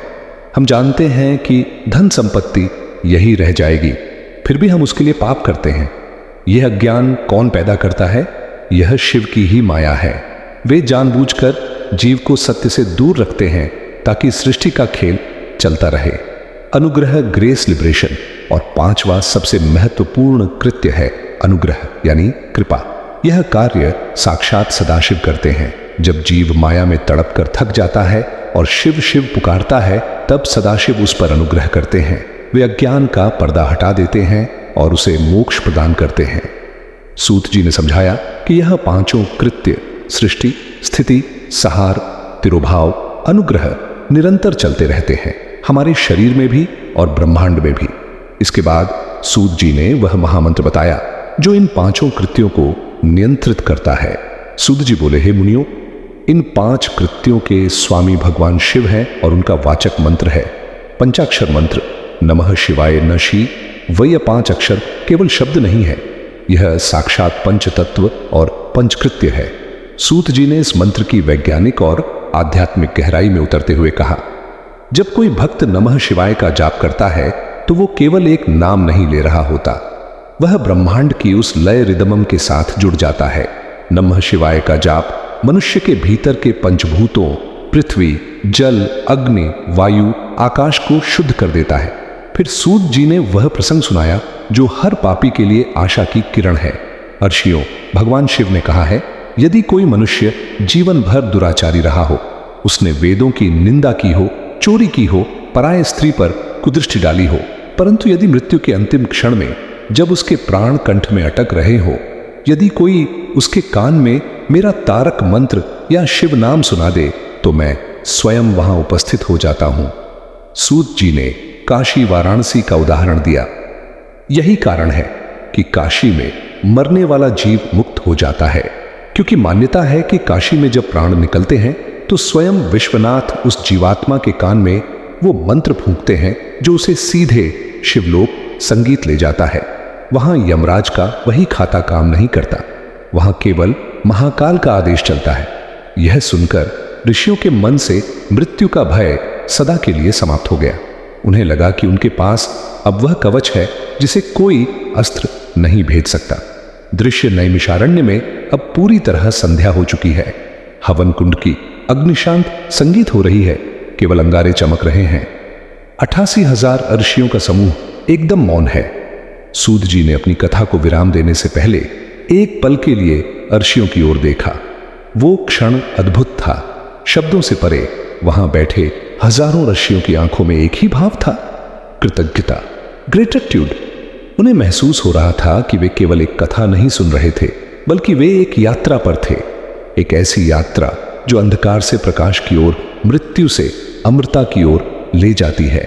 हम जानते हैं कि धन संपत्ति यही रह जाएगी, फिर भी हम उसके लिए पाप करते हैं। यह अज्ञान कौन पैदा करता है? यह शिव की ही माया है। वे जानबूझकर जीव को सत्य से दूर रखते हैं ताकि सृष्टि का खेल चलता रहे। अनुग्रह, ग्रेस, लिबरेशन। और 5वां सबसे महत्वपूर्ण कृत्य है अनुग्रह यानी कृपा। यह कार्य साक्षात सदाशिव करते हैं। जब जीव माया में तड़प कर थक जाता है और शिव शिव पुकारता है, तब सदाशिव उस पर अनुग्रह करते हैं। वे अज्ञान का पर्दा हटा देते हैं और उसे मोक्ष प्रदान करते हैं। सूत जी ने समझाया कि यह 5 कृत्य सृष्टि, स्थिति, संहार, तिरोभाव, अनुग्रह निरंतर चलते रहते हैं, हमारे शरीर में भी और ब्रह्मांड में भी। इसके बाद सूत जी ने वह महामंत्र बताया जो इन 5 कृत्यों को नियंत्रित करता है। सूत जी बोले, हे मुनियों, इन 5 कृत्यों के स्वामी भगवान शिव हैं और उनका वाचक मंत्र है पंचाक्षर मंत्र नमः शिवाय नशी। वह 5 अक्षर केवल शब्द नहीं है, यह साक्षात पंच तत्व और पंचकृत्य है। सूत जी ने इस मंत्र की वैज्ञानिक और आध्यात्मिक गहराई में उतरते हुए कहा, जब कोई भक्त नमः शिवाय का जाप करता है तो वो केवल एक नाम नहीं ले रहा होता, वह ब्रह्मांड की उस लय रिदमम के साथ जुड़ जाता है। नमः शिवाय का जाप मनुष्य के भीतर के पंचभूतों पृथ्वी, जल, अग्नि, वायु, आकाश को शुद्ध कर देता है। फिर सूत जी ने वह प्रसंग सुनाया जो हर पापी के लिए आशा की किरण है। अर्षियों, भगवान शिव ने कहा है, यदि कोई मनुष्य जीवन भर दुराचारी रहा हो, उसने वेदों की निंदा की हो, चोरी की हो, पराय स्त्री पर कुदृष्टि डाली हो, परंतु यदि मृत्यु के अंतिम क्षण में जब उसके प्राण कंठ में अटक रहे हो, यदि कोई उसके कान में मेरा तारक मंत्र या शिव नाम सुना दे तो मैं स्वयं वहां उपस्थित हो जाता हूं। सूत जी ने काशी, वाराणसी का उदाहरण दिया। यही कारण है कि काशी में मरने वाला जीव मुक्त हो जाता है, क्योंकि मान्यता है कि काशी में जब प्राण निकलते हैं तो स्वयं विश्वनाथ उस जीवात्मा के कान में वो मंत्र फूंकते हैं जो उसे सीधे शिवलोक संगीत ले जाता है। वहां यमराज का वही खाता काम नहीं करता, वहां केवल महाकाल का आदेश चलता है। यह सुनकर ऋषियों के मन से मृत्यु का भय सदा के लिए समाप्त हो गया। उन्हें लगा कि उनके पास अब वह कवच है जिसे कोई अस्त्र नहीं भेद सकता। दृश्य नैमिषारण्य में अब पूरी तरह संध्या हो चुकी है। हवन कुंड की अग्निशांत संगीत हो रही है, केवल अंगारे चमक रहे हैं। 88,000 ऋषियों का समूह एकदम मौन है। सूत जी ने अपनी कथा को विराम देने से पहले एक पल के लिए ऋषियों की ओर देखा। वो क्षण अद्भुत था। शब्दों से परे वहां बैठे हजारों ऋषियों की आंखों में एक ही भाव था, कृतज्ञता, ग्रेटिट्यूड। उन्हें महसूस हो रहा था कि वे केवल एक कथा नहीं सुन रहे थे, बल्कि वे एक यात्रा पर थे, एक ऐसी यात्रा जो अंधकार से प्रकाश की ओर, मृत्यु से अमरता की ओर ले जाती है।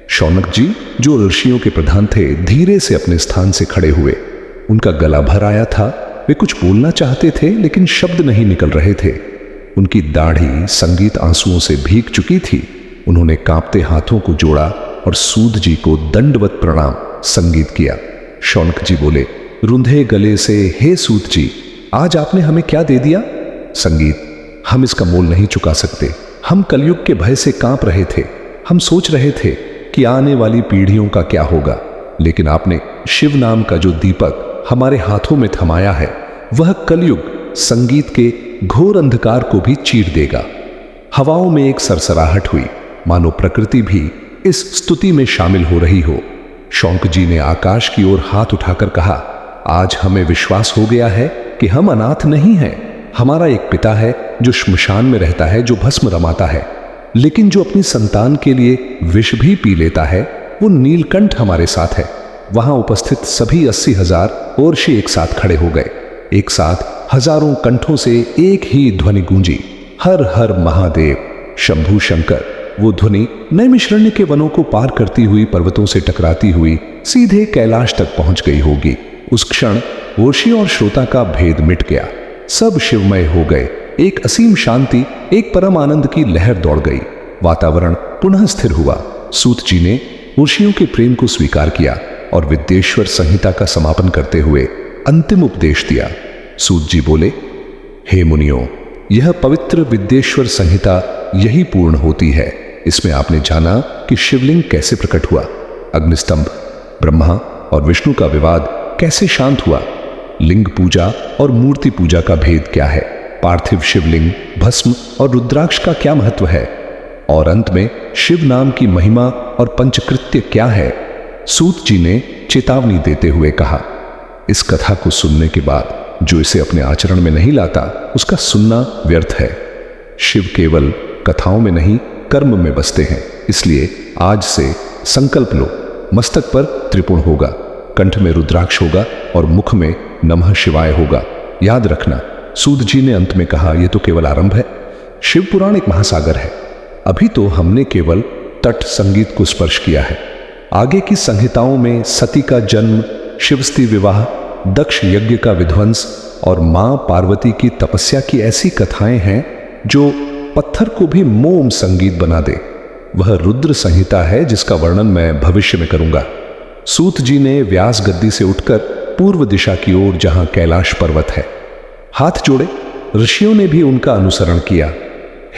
शौनक जी, जो ऋषियों के प्रधान थे, धीरे से अपने स्थान से खड़े हुए। उनका गला भर आया था, वे कुछ बोलना चाहते थे लेकिन शब्द नहीं निकल रहे थे। उनकी दाढ़ी संगीत आंसुओं से भीग चुकी थी। उन्होंने कांपते हाथों को जोड़ा और सूत जी को दंडवत प्रणाम संगीत किया। शौनक जी बोले, रुंधे गले से, हे सूत जी, आज आपने हमें क्या दे दिया? संगीत, हम इसका मोल नहीं चुका सकते। हम कलयुग के भय से कांप रहे थे। हम सोच रहे थे कि आने वाली पीढ़ियों का क्या होगा, लेकिन आपने शिव नाम का जो दीपक हमारे हाथों में थमाया है, वह कलयुग संगीत के घोर अंधकार को भी चीर देगा। हवाओं में एक सरसराहट हुई, मानो प्रकृति भी इस स्तुति में शामिल हो रही हो। शौनक जी ने आकाश की ओर हाथ उठाकर कहा, आज हमें विश्वास हो गया है कि हम अनाथ नहीं हैं। हमारा एक पिता है जो श्मशान में रहता है, जो भस्म रमाता है, लेकिन जो अपनी संतान के लिए विष भी पी लेता है, वो नीलकंठ हमारे साथ है। वहां उपस्थित सभी 80,000 ओर्षि एक साथ खड़े हो गए। एक साथ हजारों कंठों से एक ही ध्वनि गूंजी, हर हर महादेव, शंभू शंकर। वो ध्वनि नैमिषारण्य के वनों को पार करती हुई, पर्वतों से टकराती हुई सीधे कैलाश तक पहुंच गई होगी। उस क्षण ओर्षि और श्रोता का भेद मिट गया। सब शिवमय हो गए। एक असीम शांति, एक परम आनंद की लहर दौड़ गई। वातावरण पुनः स्थिर हुआ। सूत जी ने ऋषियों के प्रेम को स्वीकार किया और विद्येश्वर संहिता का समापन करते हुए अंतिम उपदेश दिया। सूत जी बोले, हे मुनियों, यह पवित्र विद्येश्वर संहिता यही पूर्ण होती है। इसमें आपने जाना कि शिवलिंग कैसे प्रकट हुआ, अग्निस्तंभ, ब्रह्मा और विष्णु का विवाद कैसे शांत हुआ, लिंग पूजा और मूर्ति पूजा का भेद क्या है, पार्थिव शिवलिंग, भस्म और रुद्राक्ष का क्या महत्व है, और अंत में शिव नाम की महिमा और पंचकृत्य क्या है। सूत जी ने चेतावनी देते हुए कहा, इस कथा को सुनने के बाद जो इसे अपने आचरण में नहीं लाता, उसका सुनना व्यर्थ है। शिव केवल कथाओं में नहीं, कर्म में बसते हैं। इसलिए आज से संकल्प लो, मस्तक पर त्रिपुण होगा, कंठ में रुद्राक्ष होगा और मुख में नमः शिवाय होगा। याद रखना, सूत जी ने अंत में कहा, यह तो केवल आरंभ है। शिव पुराण एक महासागर है। अभी तो हमने केवल तट संगीत को स्पर्श किया है। आगे की संहिताओं में सती का जन्म, शिवस्ती विवाह, दक्ष यज्ञ का विध्वंस और मां पार्वती की तपस्या की ऐसी कथाएं हैं जो पत्थर को भी मोम संगीत बना दे। वह रुद्र संहिता है जिसका वर्णन मैं भविष्य में करूंगा। सूत जी ने व्यास गद्दी से उठकर पूर्व दिशा की ओर, जहां कैलाश पर्वत है, हाथ जोड़े। ऋषियों ने भी उनका अनुसरण किया।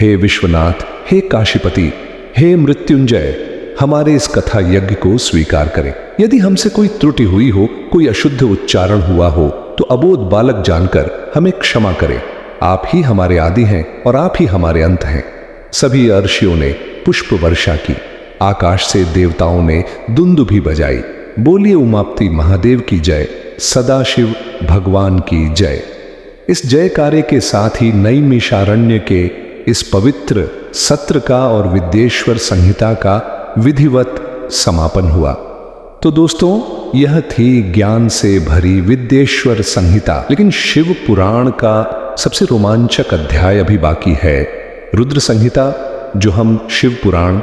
हे विश्वनाथ, हे काशीपति, हे मृत्युंजय, हमारे इस कथा यज्ञ को स्वीकार करें। यदि हमसे कोई त्रुटि हुई हो, कोई अशुद्ध उच्चारण हुआ हो, तो अबोध बालक जानकर हमें क्षमा करें। आप ही हमारे आदि हैं और आप ही हमारे अंत हैं। सभी अर्षियों ने पुष्प वर्षा की। आकाश से देवताओं ने दुंदुभी बजाई। बोलिए उमापति महादेव की जय, सदाशिव भगवान की जय। इस जयकारे के साथ ही नैमिषारण्य के इस पवित्र सत्र का और विद्येश्वर संहिता का विधिवत समापन हुआ। तो दोस्तों, यह थी ज्ञान से भरी विद्येश्वर संहिता। लेकिन शिव पुराण का सबसे रोमांचक अध्याय अभी बाकी है, रुद्र संहिता, जो हम शिव पुराण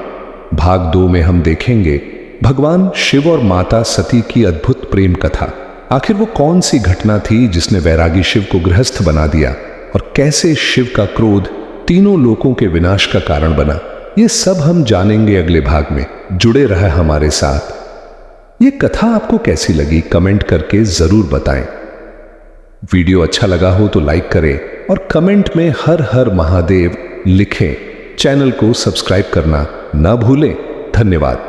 भाग 2 में हम देखेंगे। भगवान शिव और माता सती की अद्भुत प्रेम कथा। आखिर वो कौन सी घटना थी जिसने वैरागी शिव को गृहस्थ बना दिया, और कैसे शिव का क्रोध तीनों लोकों के विनाश का कारण बना, ये सब हम जानेंगे अगले भाग में। जुड़े रहे हमारे साथ। ये कथा आपको कैसी लगी कमेंट करके जरूर बताएं। वीडियो अच्छा लगा हो तो लाइक करें और कमेंट में हर हर महादेव लिखें। चैनल को सब्सक्राइब करना ना भूलें। धन्यवाद।